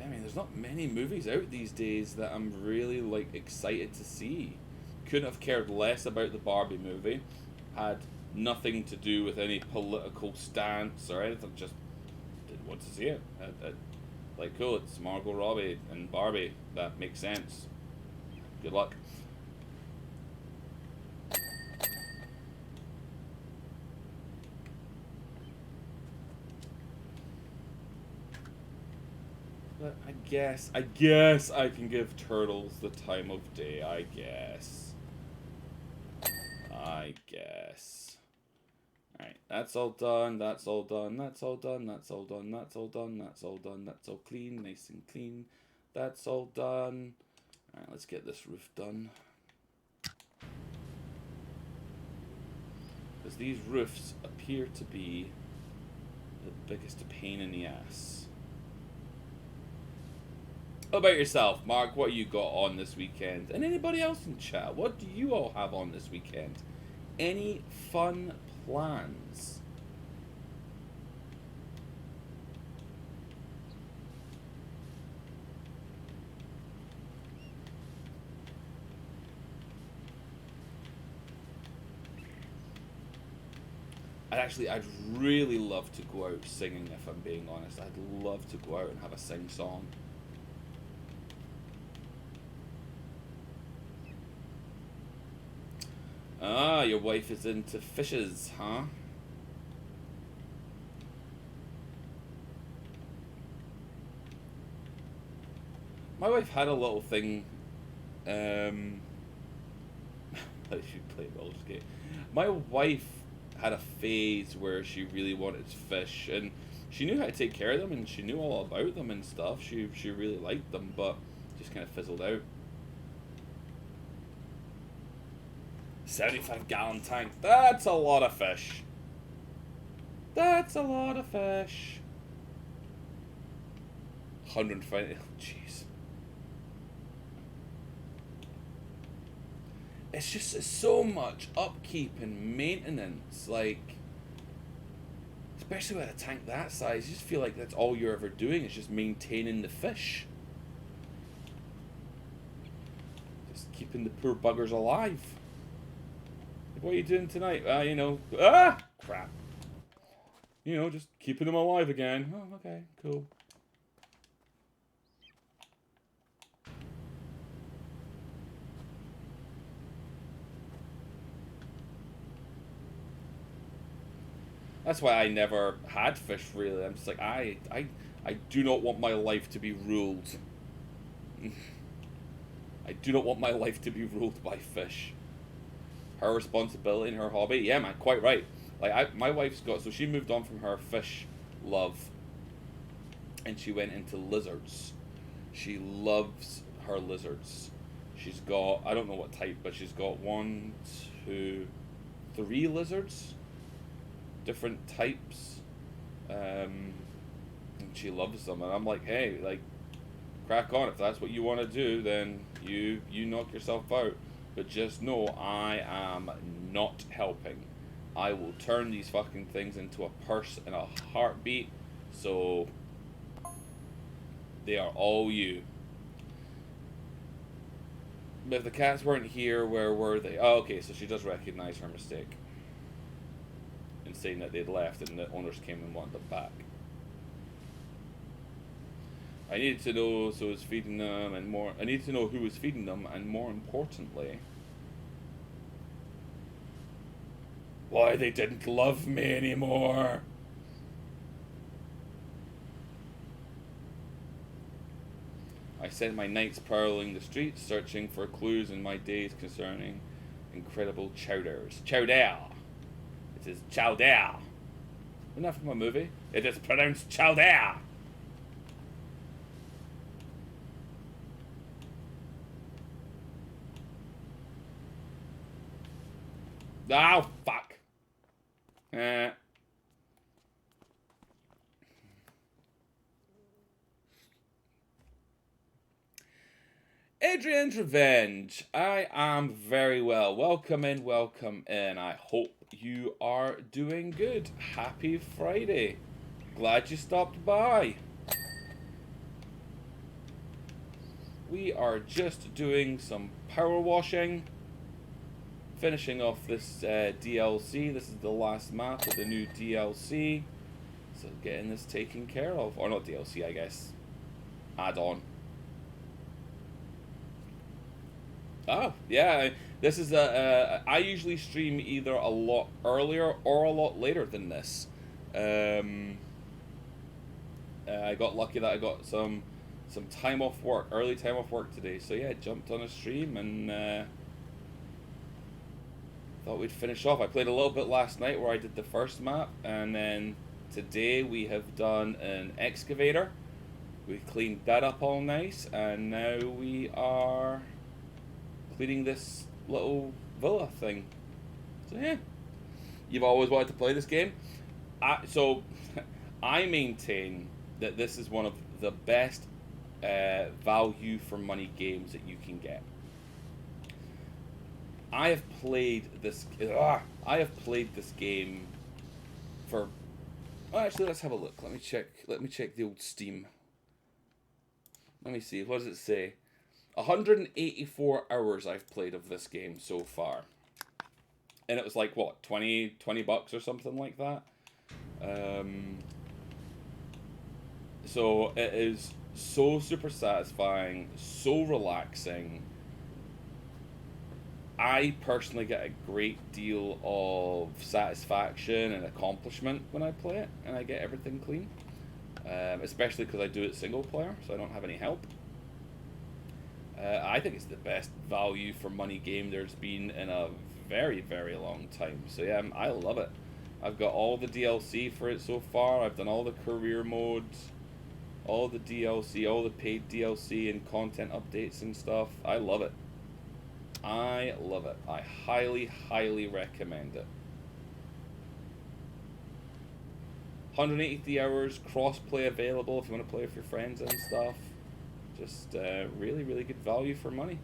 I mean, there's not many movies out these days that I'm really like excited to see. Couldn't have cared less about the Barbie movie. Had nothing to do with any political stance or anything. Just didn't want to see it. Like, cool, it's Margot Robbie and Barbie. That makes sense. Good luck. But I guess I can give Turtles the time of day, I guess. Alright, that's all done, that's all done, that's all done, that's all done, that's all done, that's all done, that's all clean, nice and clean. That's all done. Alright, let's get this roof done. Because these roofs appear to be the biggest pain in the ass. How about yourself, Mark? What you got on this weekend? And anybody else in chat? What do you all have on this weekend? Any fun plans? I'd really love to go out singing, if I'm being honest. I'd love to go out and have a sing song. Ah, your wife is into fishes, huh? My wife had a little thing, I should play Baldur's Gate. My wife had a phase where she really wanted fish, and she knew how to take care of them, and she knew all about them and stuff. She really liked them, but just kind of fizzled out. 75-gallon tank. That's a lot of fish. That's a lot of fish. 120. Oh, jeez. It's so much upkeep and maintenance. Like, especially with a tank that size, you just feel like that's all you're ever doing is just maintaining the fish. Just keeping the poor buggers alive. What are you doing tonight? You know, crap. You know, just keeping them alive again. Oh, okay, cool. That's why I never had fish, really. I'm just like, I do not want my life to be ruled. I do not want my life to be ruled by fish. Her responsibility and her hobby, yeah, man, quite right. Like, my wife's got, so she moved on from her fish love, and she went into lizards. She loves her lizards. She's got, I don't know what type, but she's got 1, 2, 3 lizards, different types, and she loves them. And I'm like, hey, like, crack on. If that's what you want to do, then you knock yourself out. But just know I am not helping. I will turn these fucking things into a purse in a heartbeat. So they are all you. But if the cats weren't here, where were they? Oh, okay, so she does recognize her mistake in saying that they'd left and the owners came and wanted them back. I needed to know so was feeding them and more. I needed to know who was feeding them and more importantly, why they didn't love me anymore. I spent my nights prowling the streets, searching for clues in my days concerning incredible chowders. Chowder! It is chowder! Isn't that from a movie? It is pronounced chowder! Oh, fuck! Adrian's Revenge. I am very well. Welcome in, welcome in. I hope you are doing good. Happy Friday. Glad you stopped by. We are just doing some power washing. Finishing off this DLC. This is the last map of the new DLC. So getting this taken care of. Or not DLC, I guess. Add-on. Oh, yeah. This is I usually stream either a lot earlier or a lot later than this. I got lucky that I got some time off work, early time off work today. So yeah, jumped on a stream and thought we'd finish off. I played a little bit last night where I did the first map, and then today we have done an excavator. We cleaned that up all nice, and now we are cleaning this little villa thing. So yeah, you've always wanted to play this game. So I maintain that this is one of the best value for money games that you can get. I have played this game for. Oh, actually, let's have a look. Let me check the old Steam. Let me see. What does it say? 184 hours I've played of this game so far. And it was like, what, 20 bucks or something like that? So it is so super satisfying, so relaxing. I personally get a great deal of satisfaction and accomplishment when I play it and I get everything clean. Especially because I do it single player, so I don't have any help. I think it's the best value for money game there's been in a very, very long time. So yeah, I love it. I've got all the DLC for it so far. I've done all the career modes, all the DLC, all the paid DLC and content updates and stuff. I love it. I love it. I highly, highly recommend it. 180 hours, cross-play available if you want to play with your friends and stuff. Just really, really good value for money.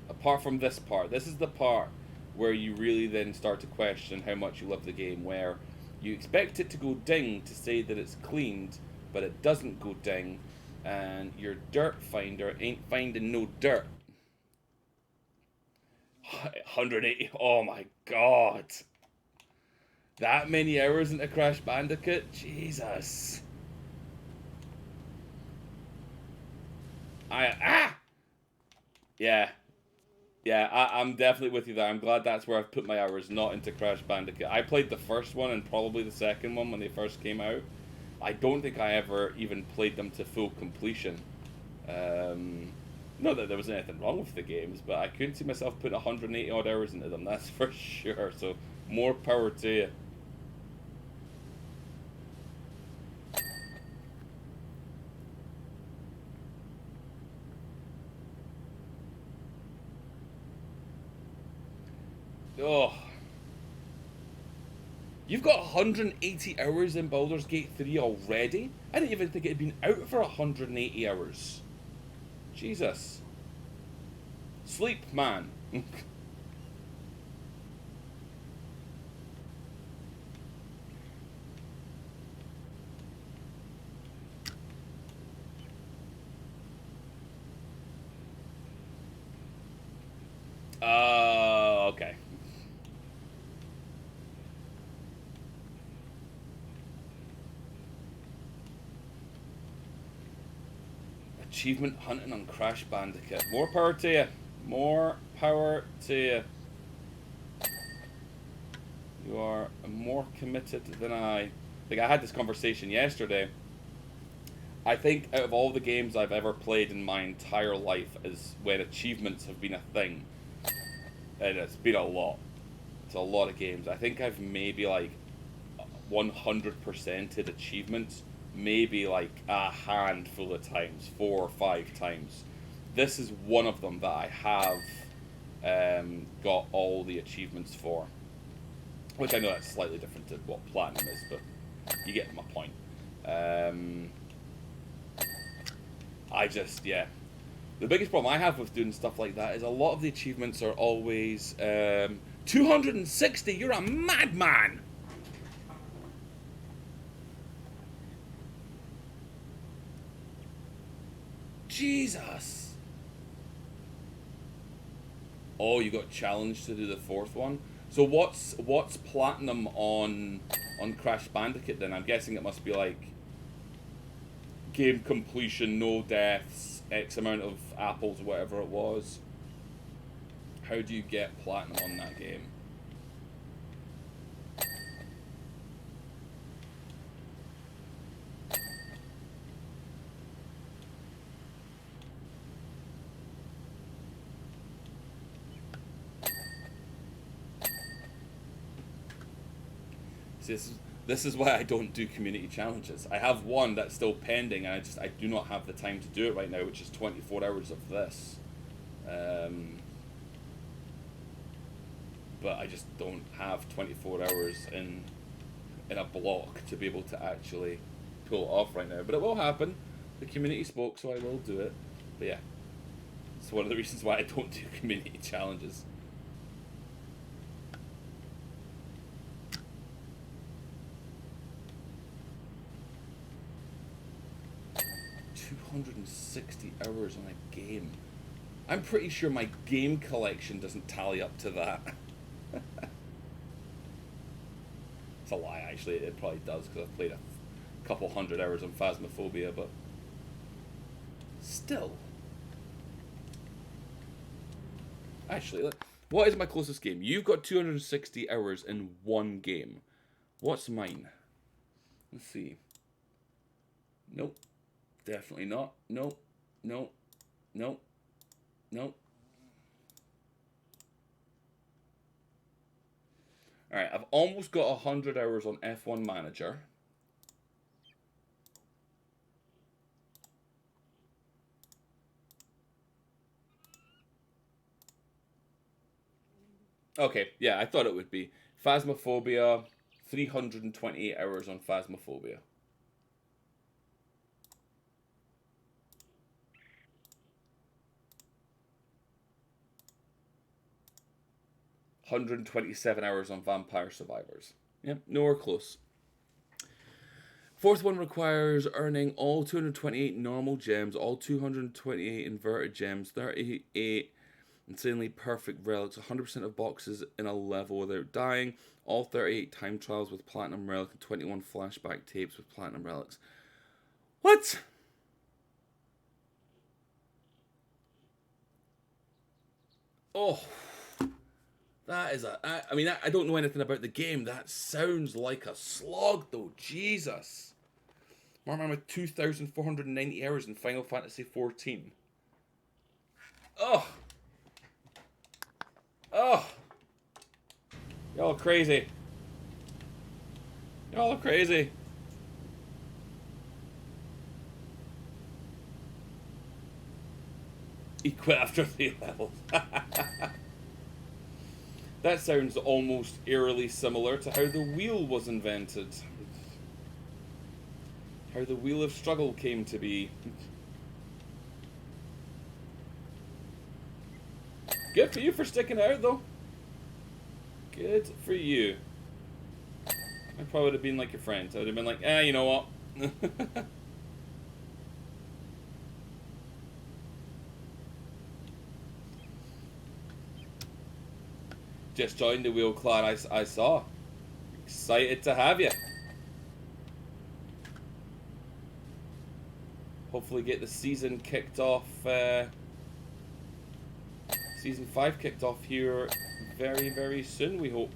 Apart from this part, this is the part where you really then start to question how much you love the game, where you expect it to go ding to say that it's cleaned, but it doesn't go ding, and your dirt finder ain't finding no dirt. 180, oh my god. That many hours into Crash Bandicoot? Jesus. Yeah. Yeah, I'm definitely with you there. I'm glad that's where I've put my hours, not into Crash Bandicoot. I played the first one and probably the second one when they first came out. I don't think I ever even played them to full completion. Not that there was anything wrong with the games, but I couldn't see myself putting 180 odd hours into them, that's for sure. So, more power to you. Oh. You've got 180 hours in Baldur's Gate 3 already? I didn't even think it had been out for 180 hours. Jesus. Sleep, man. Achievement hunting on Crash Bandicoot. More power to you. More power to you. You are more committed than I. Like, I had this conversation yesterday. I think out of all the games I've ever played in my entire life is when achievements have been a thing. And it's been a lot. It's a lot of games. I think I've maybe like 100%ed achievements maybe like a handful of times, 4 or 5 times. This is one of them that I have got all the achievements for. Which I know that's slightly different to what Platinum is, but you get my point. I just, yeah. The biggest problem I have with doing stuff like that is a lot of the achievements are always 260, you're a madman! Jesus! Oh, you got challenged to do the 4th one? So what's Platinum on Crash Bandicoot then? I'm guessing it must be like game completion, no deaths, X amount of apples, whatever it was. How do you get Platinum on that game? See, this is why I don't do community challenges. I have one that's still pending, and I do not have the time to do it right now, which is 24 hours of this. But I just don't have 24 hours in a block to be able to actually pull it off right now. But it will happen. The community spoke, so I will do it. But yeah, it's one of the reasons why I don't do community challenges. $260 hours on a game. I'm pretty sure my game collection doesn't tally up to that. It's a lie, actually. It probably does, because I've played a couple hundred hours on Phasmophobia, but still. Actually, what is my closest game? You've got 260 hours in one game. What's mine? Let's see. Nope. Definitely not. Nope. Nope. Nope. Nope. Alright, I've almost got 100 hours on F1 Manager. Okay, yeah, I thought it would be. Phasmophobia, 328 hours on Phasmophobia. $127 hours on Vampire Survivors. Yep, nowhere close. 4th one requires earning all 228 normal gems, all 228 inverted gems, 38 insanely perfect relics, 100% of boxes in a level without dying, all 38 time trials with platinum relic, and 21 flashback tapes with platinum relics. What? Oh. That is I mean, I don't know anything about the game. That sounds like a slog, though. Jesus. I'm with 2,490 hours in Final Fantasy XIV. Oh. Oh. Y'all crazy. Y'all crazy. He quit after 3 levels. That sounds almost eerily similar to how the wheel was invented. How the Wheel of Struggle came to be. Good for you for sticking out, though. Good for you. I probably would have been like your friend. I would have been like, you know what? Just joined the wheel clan, I saw. Excited to have you. Hopefully get the season kicked off, Season 5 kicked off here very, very soon, we hope.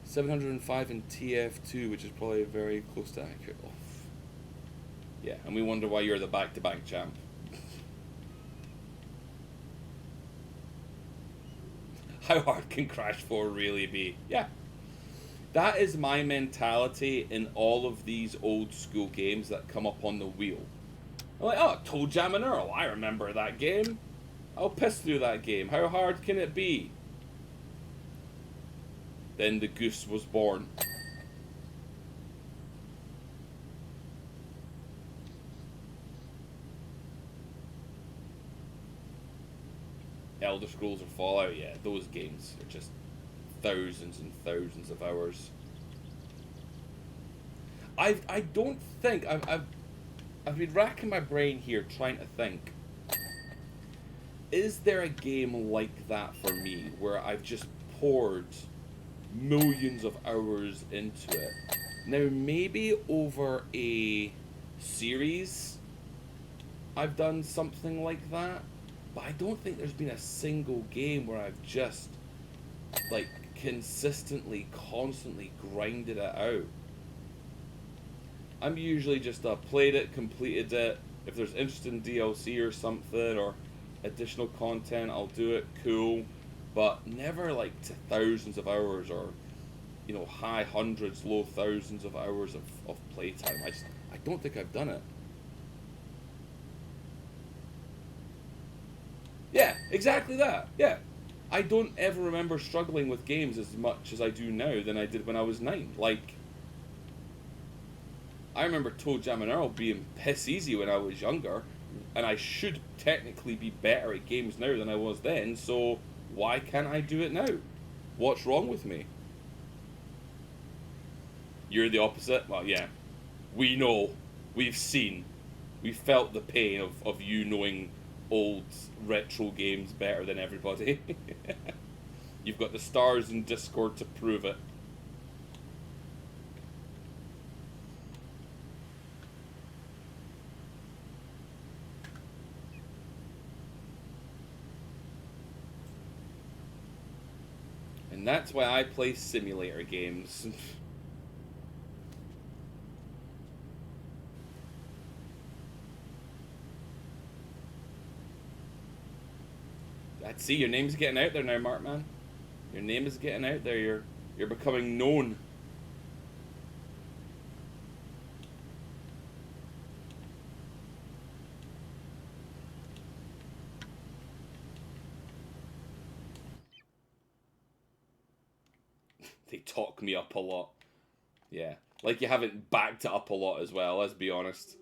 705 in TF2, which is probably very close to accurate. Oh. Yeah, and we wonder why you're the back-to-back champ. How hard can Crash 4 really be? Yeah. That is my mentality in all of these old school games that come up on the wheel. I'm like, oh, Toe Jam and Earl, I remember that game. I'll piss through that game. How hard can it be? Then the goose was born. Elder Scrolls or Fallout, yeah, those games are just thousands and thousands of hours. I don't think I've been racking my brain here trying to think. Is there a game like that for me where I've just poured millions of hours into it? Now maybe over a series I've done something like that, but I don't think there's been a single game where I've just like consistently, constantly grinded it out. I'm usually just played it, completed it. If there's interesting DLC or something or additional content, I'll do it, cool. But never like to thousands of hours or, you know, high hundreds, low thousands of hours of playtime. I don't think I've done it. Yeah, exactly that. Yeah. I don't ever remember struggling with games as much as I do now than I did when I was 9. Like, I remember Toe Jam and Earl being piss easy when I was younger, and I should technically be better at games now than I was then, so why can't I do it now? What's wrong with me? You're the opposite? Well, yeah. We know. We've seen. We've felt the pain of you knowing old retro games better than everybody. You've got the stars in Discord to prove it. And that's why I play simulator games. See, your name's getting out there now, Markman. Your name is getting out there. You're becoming known. They talk me up a lot. Yeah. Like you haven't backed it up a lot as well, let's be honest.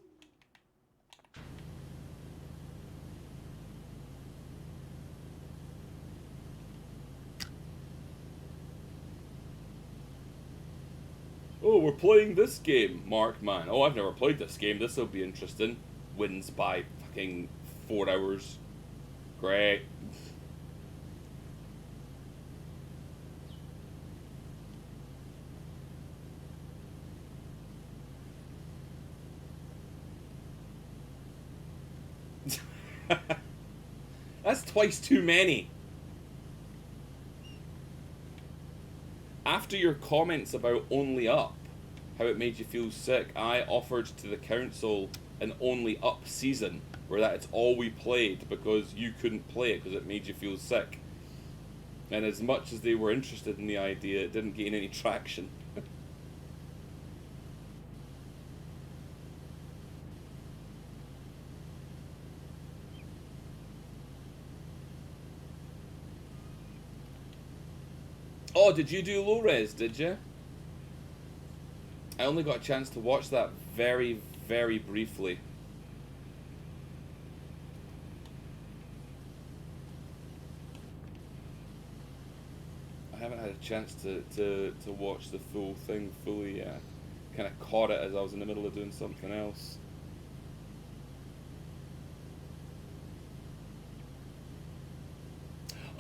Oh, we're playing this game, Markman. Oh, I've never played this game. This will be interesting. Wins by fucking 4 hours. Great. That's twice too many. After your comments about Only Up, how it made you feel sick, I offered to the council an Only Up season where that's all we played because you couldn't play it because it made you feel sick. And as much as they were interested in the idea, it didn't gain any traction. Oh, did you do low res, did you? I only got a chance to watch that very, very briefly. I haven't had a chance to watch the full thing fully yet. Kind of caught it as I was in the middle of doing something else.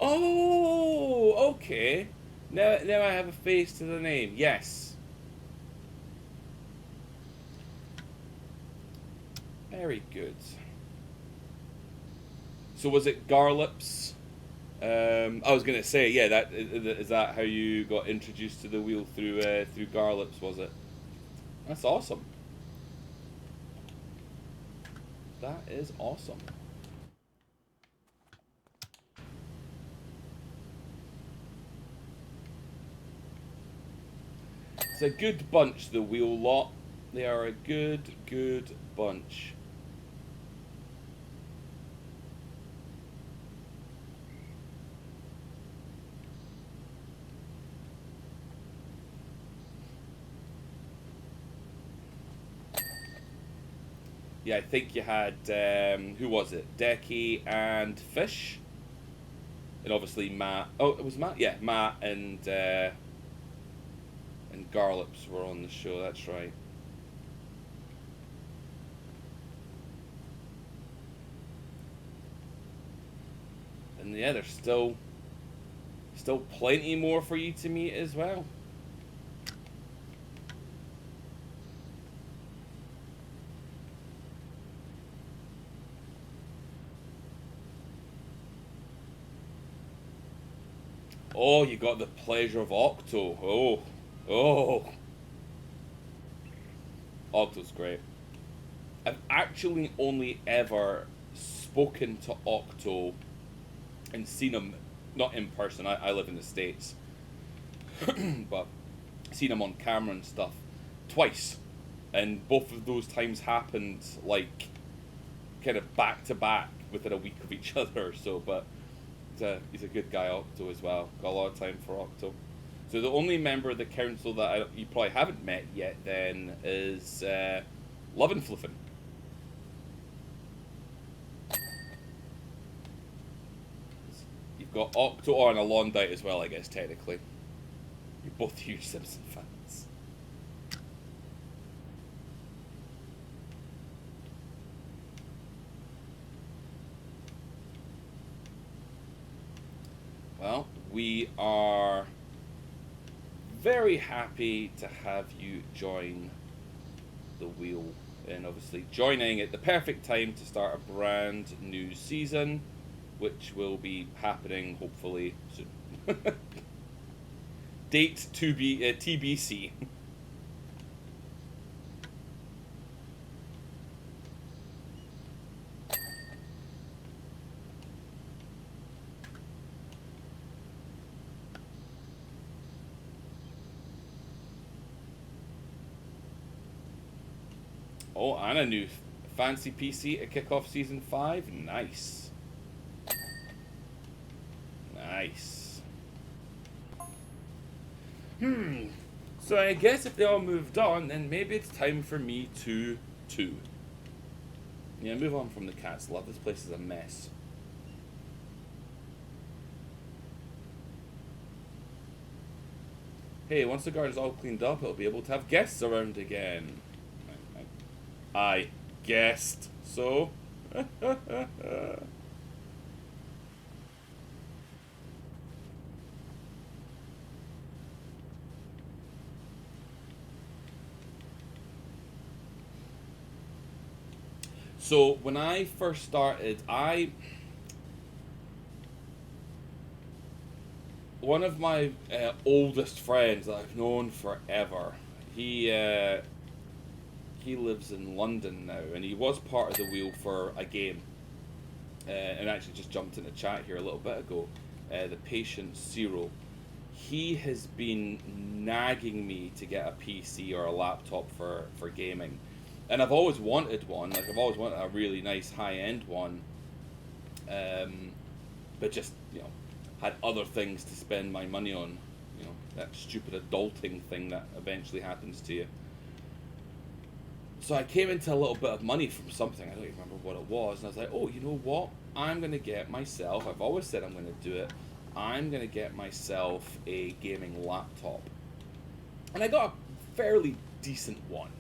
Oh, okay. Now I have a face to the name. Yes. Very good. So was it Garlips? I was gonna say, yeah. That is that how you got introduced to the wheel through Garlips? Was it? That's awesome. That is awesome. It's a good bunch, the wheel lot. They are a good bunch. Yeah, I think you had who was it? Decky and Fish, and obviously Matt. Oh, it was Matt. Yeah, Matt and Garlips were on the show. That's right. And yeah, there's still plenty more for you to meet as well. Oh, you got the pleasure of Octo. Oh, Octo's great. I've actually only ever spoken to Octo and seen him, not in person. I live in the States, but seen him on camera and stuff twice, and both of those times happened like kind of back to back within a week of each other. So, but he's a good guy, Octo, as well. Got a lot of time for Octo. So the only member of the council that you probably haven't met yet then is Lovin' Fluffin. You've got Octo on a Londite as well, I guess, technically. You're both huge Simpson fans. Well, we are very happy to have you join the wheel, and obviously joining at the perfect time to start a brand new season, which will be happening hopefully soon. Date to be TBC. Oh, and a new fancy PC to kick off season 5. Nice. Nice. So I guess if they all moved on, then maybe it's time for me to too. Yeah, move on from the cats. Love, this place is a mess. Hey, once the garden's all cleaned up, I'll be able to have guests around again. I guessed so. So when I first started, one of my oldest friends that I've known forever, he lives in London now, and he was part of the wheel for a game, and actually just jumped into chat here a little bit ago. The Patient Zero, he has been nagging me to get a PC or a laptop for gaming, and I've always wanted one. Like, I've always wanted a really nice high end one, but just had other things to spend my money on. That stupid adulting thing that eventually happens to you. So I came into a little bit of money from something, I don't even remember what it was, and I was like, oh, you know what? I'm going to get myself, I've always said I'm going to do it, I'm going to get myself a gaming laptop. And I got a fairly decent one.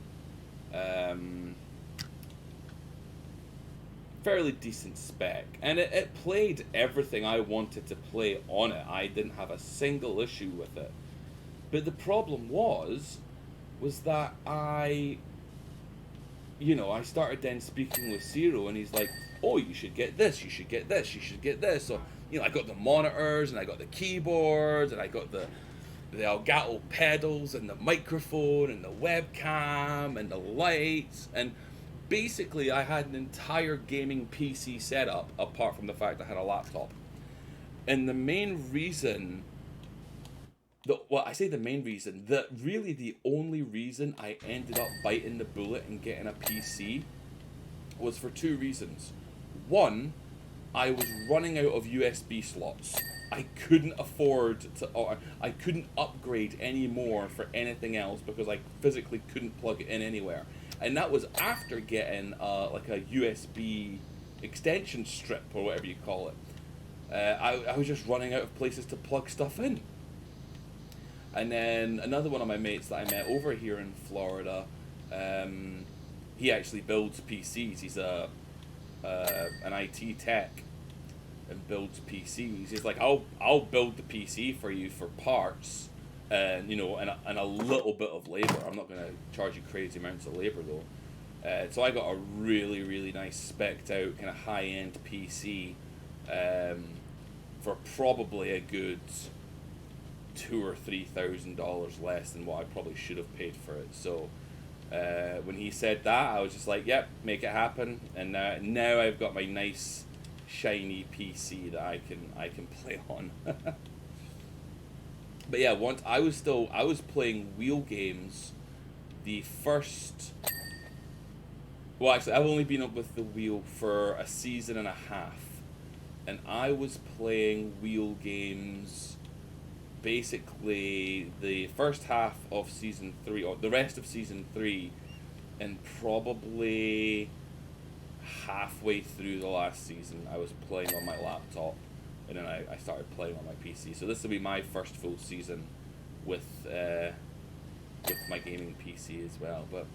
Fairly decent spec. And it played everything I wanted to play on it. I didn't have a single issue with it. But the problem was that you know, I started then speaking with Ciro, and he's like, "Oh, you should get this. You should get this. You should get this." So, you know, I got the monitors, and I got the keyboards, and I got the Elgato pedals, and the microphone, and the webcam, and the lights, and basically I had an entire gaming PC setup apart from the fact I had a laptop. And the main reason, well, I say the main reason, that really the only reason I ended up biting the bullet and getting a PC was for two reasons. One, I was running out of USB slots. I couldn't afford to, or I couldn't upgrade anymore for anything else because I physically couldn't plug it in anywhere. And that was after getting like a USB extension strip or whatever you call it. I was just running out of places to plug stuff in. And then another one of my mates that I met over here in Florida, he actually builds PCs. He's an IT tech and builds PCs. He's like, I'll build the PC for you for parts, and you know, and a little bit of labor. I'm not gonna charge you crazy amounts of labor though. So I got a really nice spec'd out kind of high end PC, for probably a good $2,000 or $3,000 less than what I probably should have paid for it. So when he said that, I was just like, "Yep, make it happen." And now I've got my nice shiny PC that I can play on. But yeah, once I was playing wheel games. The first, well, actually, I've only been up with the wheel for a season and a half, and I was playing wheel games basically the first half of season 3 or the rest of season 3, and probably halfway through the last season I was playing on my laptop, and then I started playing on my PC. So this will be my first full season with my gaming PC as well. But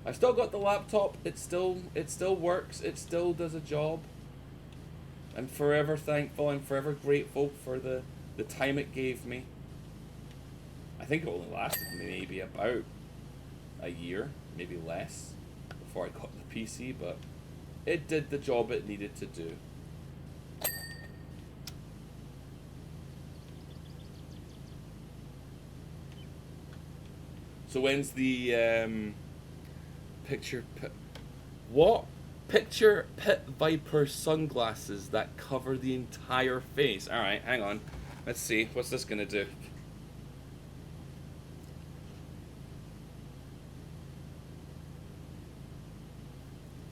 I've still got the laptop. It still works. It still does a job. I'm forever thankful. I'm forever grateful for the time it gave me. I think it only lasted maybe about a year, maybe less, before I got the PC, but it did the job it needed to do. So when's the picture pit viper sunglasses that cover the entire face? All right, hang on. Let's see. What's this gonna do?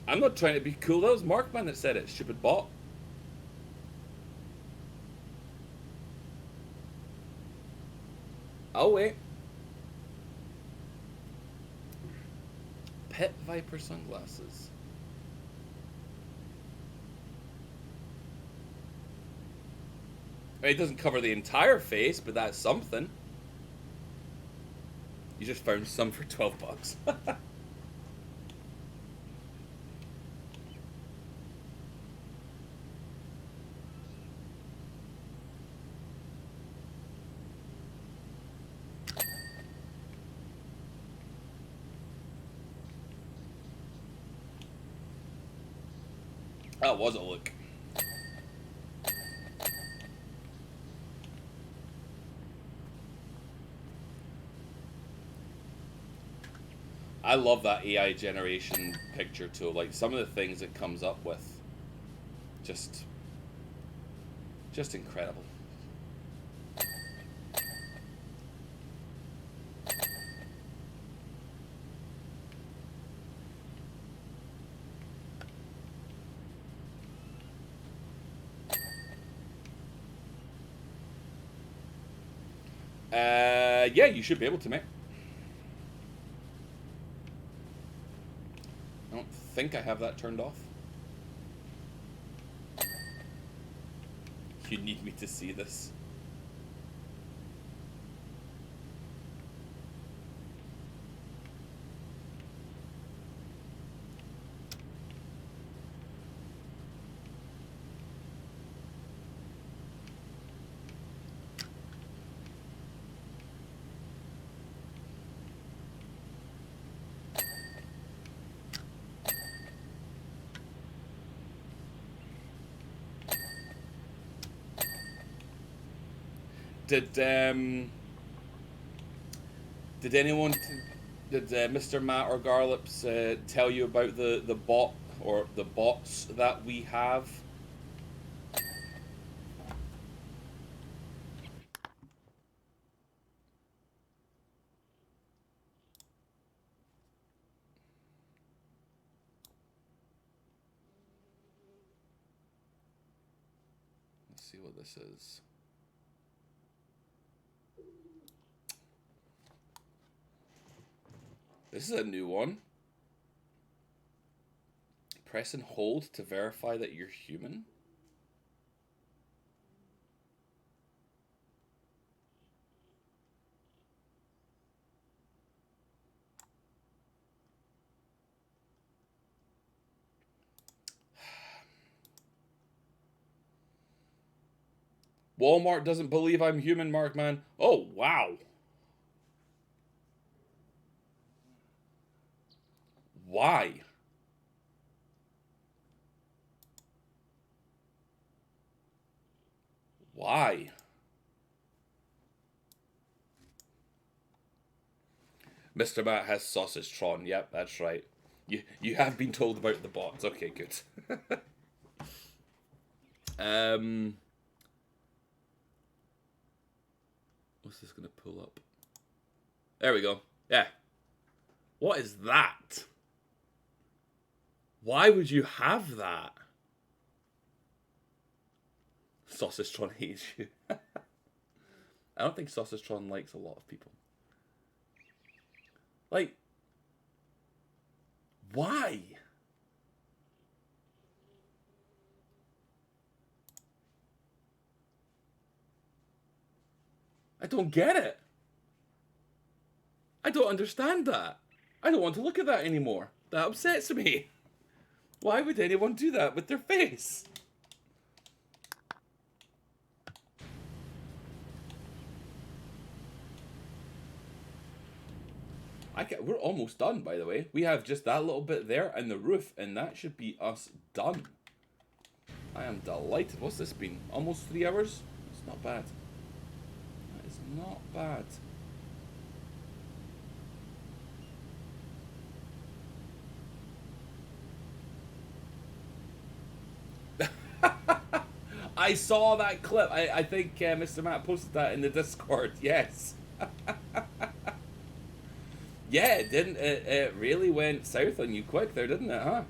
I'm not trying to be cool. That was Markman that said it. Stupid bot. Oh wait. Pet viper sunglasses. I mean, it doesn't cover the entire face, but that's something. You just found some for $12. That was a look. I love that AI generation picture tool. Like some of the things it comes up with, just incredible. Yeah, you should be able to, mate. I don't think I have that turned off. You need me to see this. Did did anyone did Mr. Matt or Garlips tell you about the bot or the bots that we have? Let's see what this is. This is a new one. Press and hold to verify that you're human. Walmart doesn't believe I'm human, Markman. Oh, wow. Why? Why? Mr. Matt has sausage Tron. Yep, that's right. You have been told about the bots. Okay, good. What's this gonna pull up? There we go. Yeah. What is that? Why would you have that? Sausage Tron hates you. I don't think Sausage Tron likes a lot of people. Like, why? I don't get it. I don't understand that. I don't want to look at that anymore. That upsets me. Why would anyone do that with their face? We're almost done, by the way. We have just that little bit there and the roof, and that should be us done. I am delighted. What's this been? Almost 3 hours? It's not bad. That is not bad. I saw that clip. I think Mr. Matt posted that in the Discord. Yes. Yeah, it didn't. It really went south on you quick there, didn't it, huh?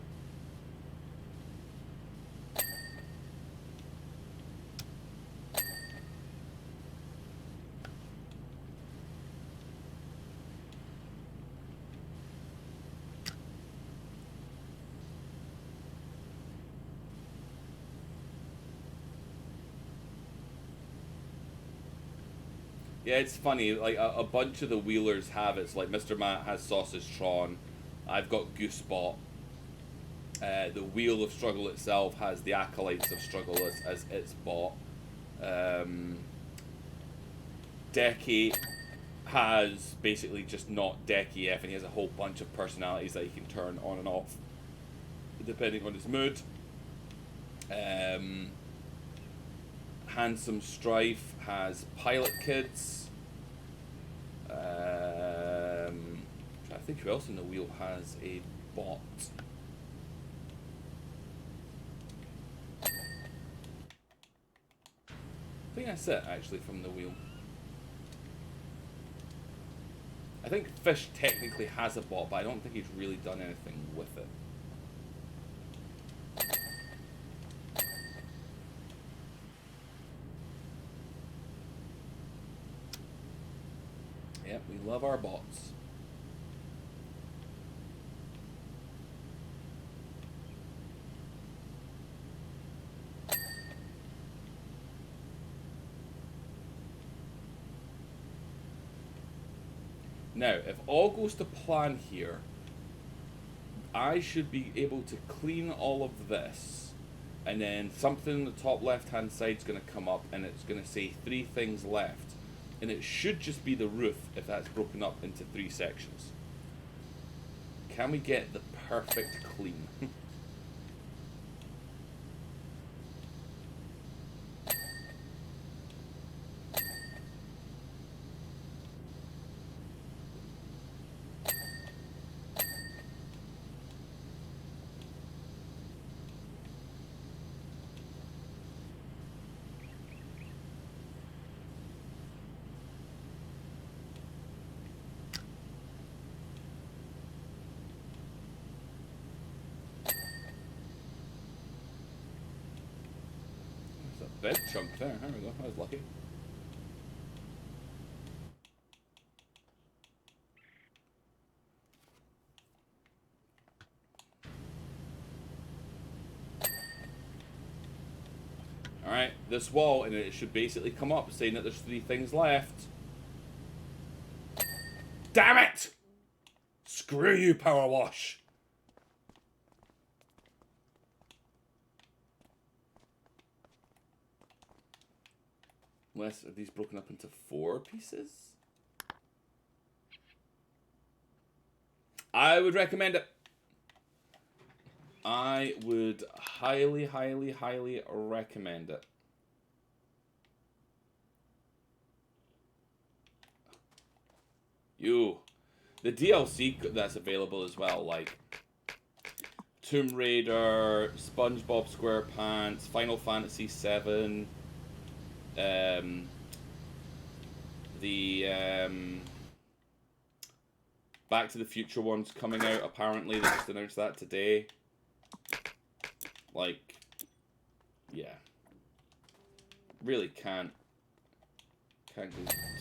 Yeah, it's funny. Like a bunch of the wheelers have it. It's like Mr. Matt has Sausage Tron. I've got Goosebot. The Wheel of Struggle itself has the Acolytes of Struggle as its bot. Decky has basically just not Decky F, and he has a whole bunch of personalities that he can turn on and off depending on his mood. Handsome Strife has Pilot Kids. I think who else in the wheel has a bot? I think that's it, actually, from the wheel. I think Fish technically has a bot, but I don't think he's really done anything with it. Yep, we love our bots. Now, if all goes to plan here, I should be able to clean all of this, and then something in the top left-hand side is going to come up, and it's going to say 3 things left. And it should just be the roof if that's broken up into 3 sections. Can we get the perfect clean? big chunk there. There we go. I was lucky. Alright, this wall, and it should basically come up saying that there's 3 things left. Damn it! Screw you, PowerWash! Unless, are these broken up into 4 pieces? I would recommend it. I would highly, highly, highly recommend it. The DLC that's available as well, like Tomb Raider, SpongeBob SquarePants, Final Fantasy VII, the Back to the Future one's coming out, apparently. They just announced that today. Like, yeah. Really can't go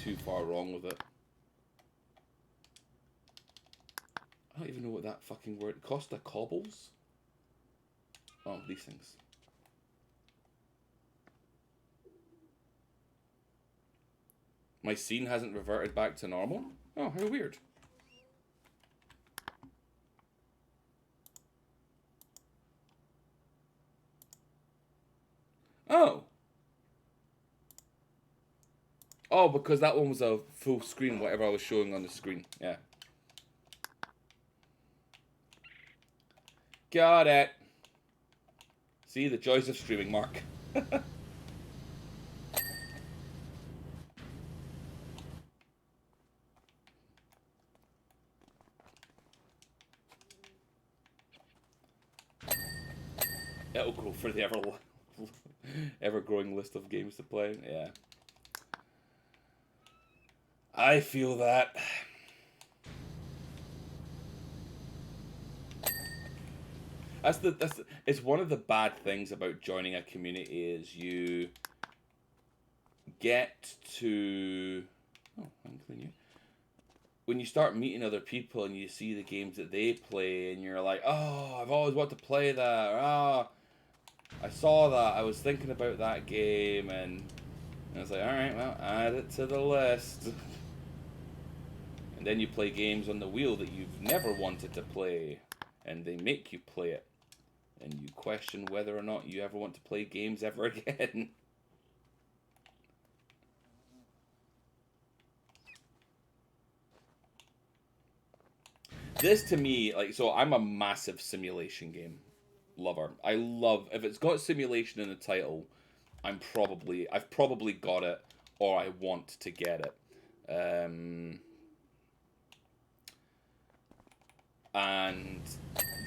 too far wrong with it. I don't even know what that fucking word... Costa Cobbles? Oh, these things. My scene hasn't reverted back to normal? Oh, how weird. Oh. Oh, because that one was a full screen, whatever I was showing on the screen. Yeah. Got it. See, the joys of streaming, Mark. It'll go for the ever-growing list of games to play. Yeah. I feel that. It's one of the bad things about joining a community is you get to... Oh, I'm clean you. When you start meeting other people and you see the games that they play and you're like, oh, I've always wanted to play that. Or, oh, I saw that. I was thinking about that game. And I was like, alright, well, add it to the list. And then you play games on the wheel that you've never wanted to play. And they make you play it. And you question whether or not you ever want to play games ever again. This to me, like, so I'm a massive simulation game lover. I love, if it's got simulation in the title, I've probably got it, or I want to get it. And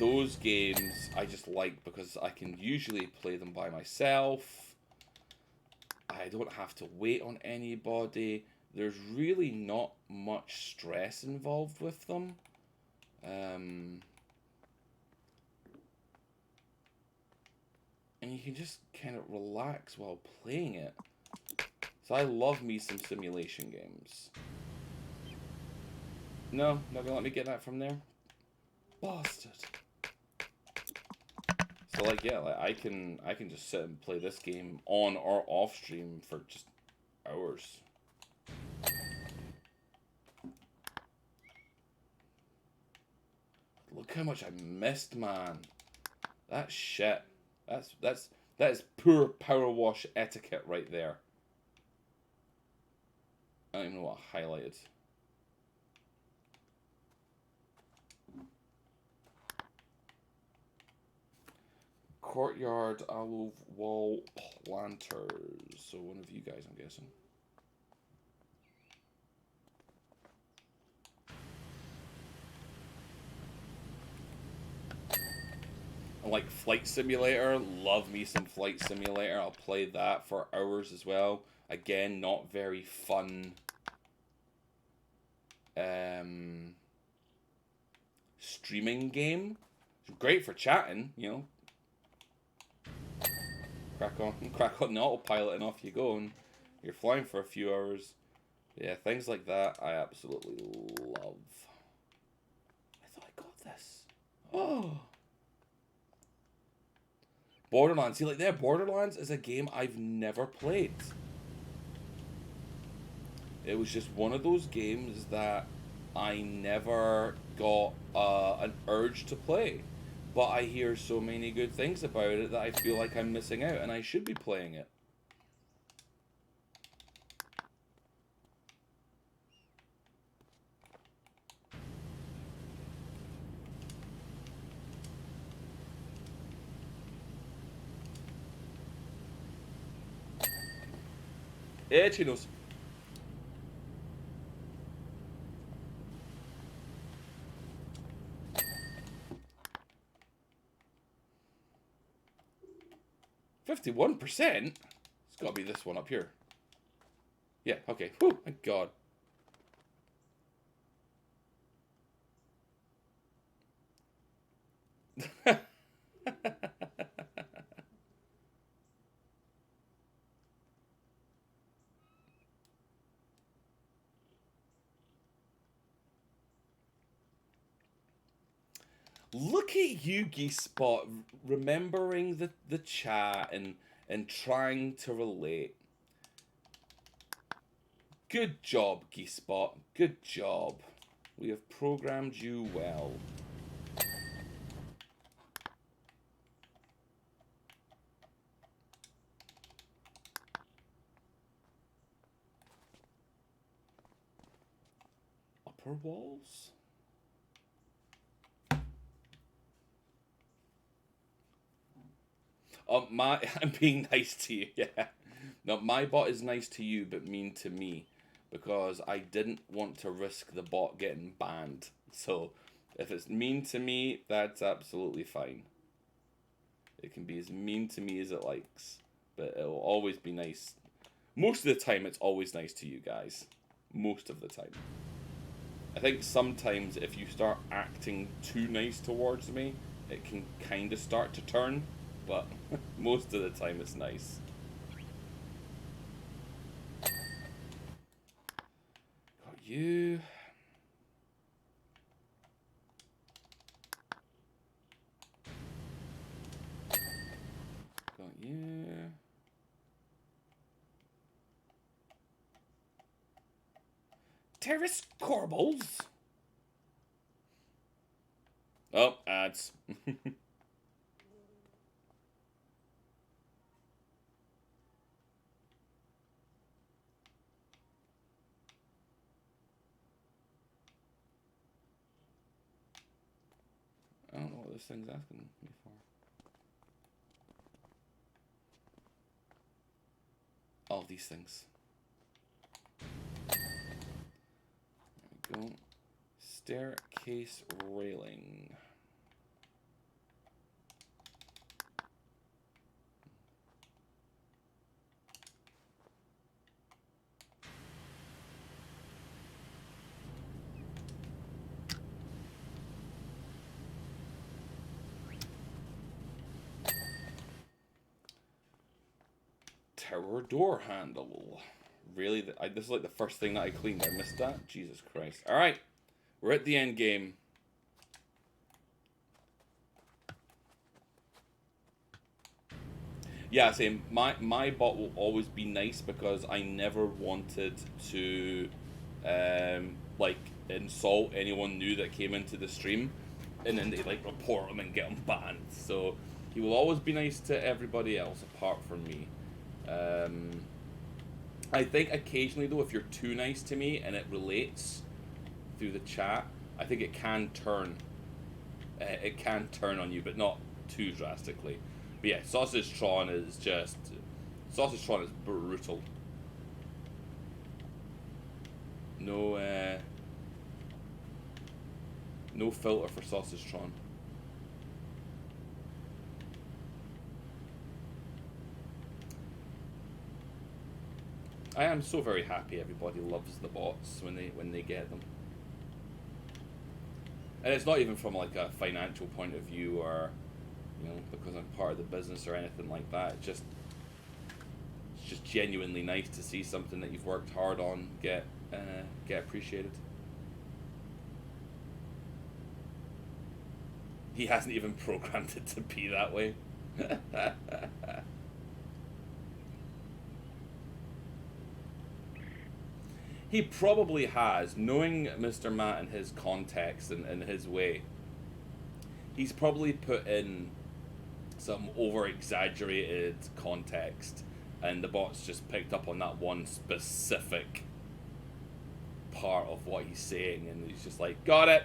those games I just like because I can usually play them by myself. I don't have to wait on anybody. There's really not much stress involved with them. And you can just kind of relax while playing it. So I love me some simulation games. No, not gonna let me get that from there. Bastard. So like, yeah, like I can just sit and play this game on or off stream for just hours. Look how much I missed, man. That's shit. That is poor PowerWash etiquette right there. I don't even know what I highlighted. Courtyard olive wall planters. So one of you guys, I'm guessing. I like Flight Simulator. Love me some Flight Simulator. I'll play that for hours as well. Again, not very fun. Streaming game. Great for chatting, you know. crack on the autopilot, and off you go, and you're flying for a few hours. Yeah, things like that I absolutely love. I thought I got this. Oh. Borderlands. See, like there, Borderlands is a game I've never played. It was just one of those games that I never got an urge to play. But I hear so many good things about it that I feel like I'm missing out, and I should be playing it. Chinos. %51%? It's got to be this one up here. Yeah, okay. Whew, thank God. Look at you, Geespot, remembering the chat and trying to relate. Good job, Geespot. Good job. We have programmed you well. Upper walls? Oh, I'm being nice to you, yeah. No, my bot is nice to you, but mean to me. Because I didn't want to risk the bot getting banned. So, if it's mean to me, that's absolutely fine. It can be as mean to me as it likes. But it will always be nice. Most of the time, it's always nice to you guys. Most of the time. I think sometimes if you start acting too nice towards me, it can kind of start to turn. But most of the time, it's nice. Got you. Got you. Terrace Corbels. Oh, ads. I don't know what this thing's asking me for. All these things. There we go. Staircase railing. Tower door handle. Really? This is like the first thing that I cleaned. I missed that? Jesus Christ. Alright. We're at the end game. Yeah, same. My bot will always be nice because I never wanted to like insult anyone new that came into the stream and then they like report them and get them banned. So he will always be nice to everybody else apart from me. I think occasionally though, if you're too nice to me and it relates through the chat, I think it can turn. It can turn on you, but not too drastically. But yeah, Sausage Tron is just... Sausage Tron is brutal. No, no filter for Sausage Tron. I am so very happy everybody loves the bots when they get them. And it's not even from like a financial point of view or, you know, because I'm part of the business or anything like that. It's just just genuinely nice to see something that you've worked hard on get appreciated. He hasn't even programmed it to be that way. He probably has, knowing Mr. Matt and his context and his way. He's probably put in some over exaggerated context, and the bot's just picked up on that one specific part of what he's saying, and he's just like, got it.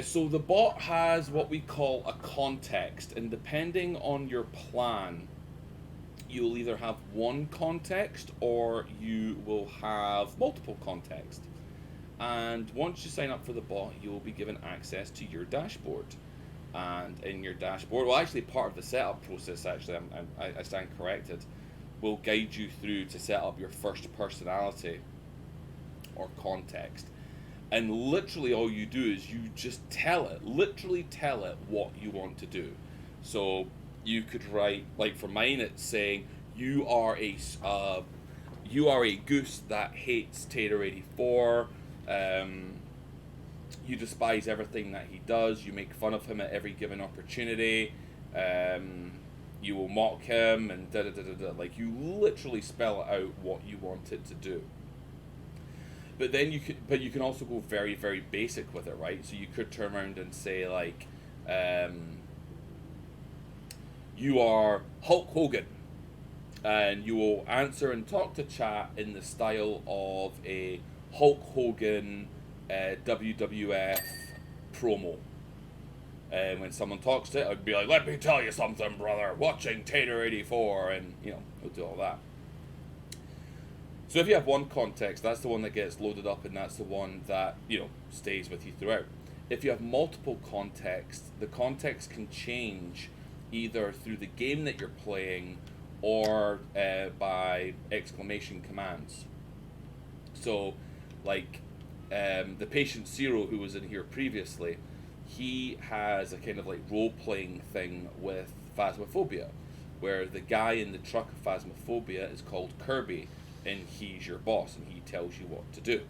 So the bot has what we call a context, and depending on your plan, you'll either have one context or you will have multiple context. And once you sign up for the bot, you will be given access to your dashboard. And in your dashboard, well, actually part of the setup process, actually, I stand corrected, will guide you through to set up your first personality or context. And literally all you do is you just literally tell it what you want to do. So you could write, like for mine, it's saying you are a goose that hates Tater 84. You despise everything that he does. You make fun of him at every given opportunity. You will mock him and da da da da da. Like, you literally spell out what you want it to do. But then you can also go very, very basic with it, right? So you could turn around and say like, you are Hulk Hogan, and you will answer and talk to chat in the style of a Hulk Hogan WWF promo. And when someone talks to it, I'd be like, let me tell you something, brother, watching Tater 84, and we'll do all that. So if you have one context, that's the one that gets loaded up, and that's the one that, stays with you throughout. If you have multiple contexts, the context can change either through the game that you're playing or by exclamation commands. So, like, the patient Zero, who was in here previously, he has a kind of like role-playing thing with Phasmophobia, where the guy in the truck of Phasmophobia is called Kirby, and he's your boss, and he tells you what to do.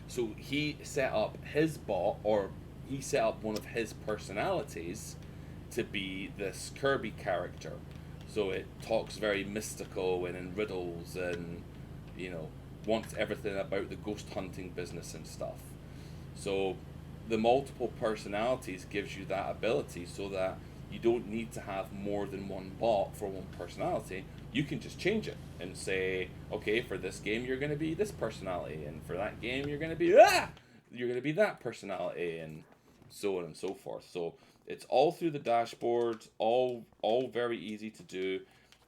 So he set up his bot, or he set up one of his personalities to be this Kirby character. So it talks very mystical and in riddles, and wants everything about the ghost hunting business and stuff. So the multiple personalities gives you that ability, so that you don't need to have more than one bot for one personality. You can just change it and say, okay, for this game you're going to be this personality, and for that game you're going to be that personality, and so on and so forth. So it's all through the dashboard, all very easy to do.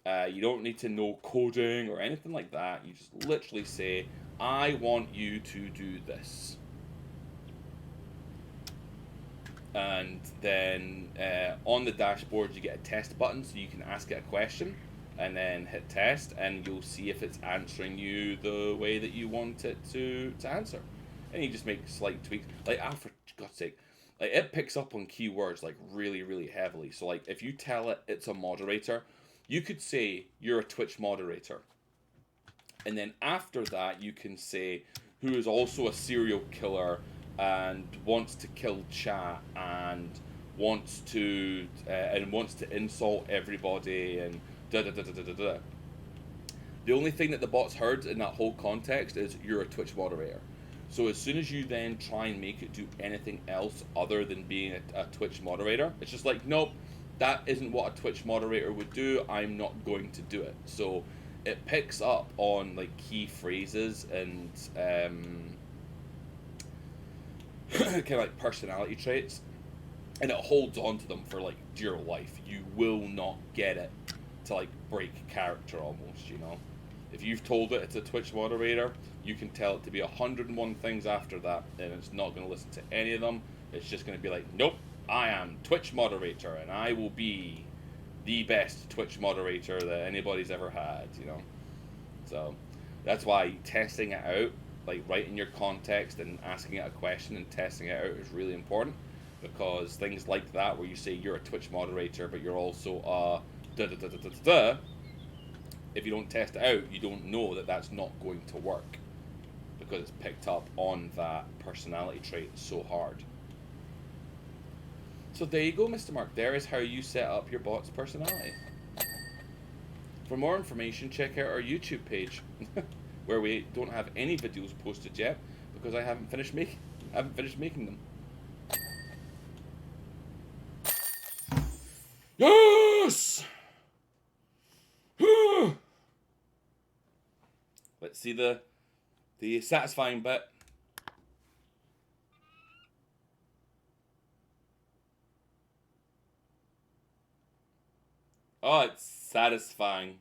You don't need to know coding or anything like that. You just literally say, I want you to do this. And then on the dashboard you get a test button, so you can ask it a question and then hit test, and you'll see if it's answering you the way that you want it to answer. And you just make slight tweaks. Like, for God's sake, like, it picks up on keywords like really, really heavily. So like, if you tell it it's a moderator, you could say you're a Twitch moderator, and then after that you can say who is also a serial killer and wants to kill chat and wants to insult everybody and da da da da da da da. The only thing that the bot's heard in that whole context is you're a Twitch moderator. So as soon as you then try and make it do anything else other than being a Twitch moderator, it's just like, nope, that isn't what a Twitch moderator would do. I'm not going to do it. So it picks up on like key phrases and kind of like personality traits, and it holds on to them for like dear life. You will not get it to like break character almost, If you've told it it's a Twitch moderator, you can tell it to be 101 things after that, and it's not going to listen to any of them. It's just going to be like, nope, I am Twitch moderator, and I will be the best Twitch moderator that anybody's ever had, So that's why testing it out, like writing your context and asking it a question and testing it out, is really important. because things like that, where you say you're a Twitch moderator, but you're also a da da da da da da da, if you don't test it out, you don't know that that's not going to work because it's picked up on that personality trait so hard. So there you go, Mr. Mark. There is how you set up your bot's personality. For more information, check out our YouTube page, where we don't have any videos posted yet because I haven't finished making them. Yes. Let's see the satisfying bit. Oh, it's satisfying.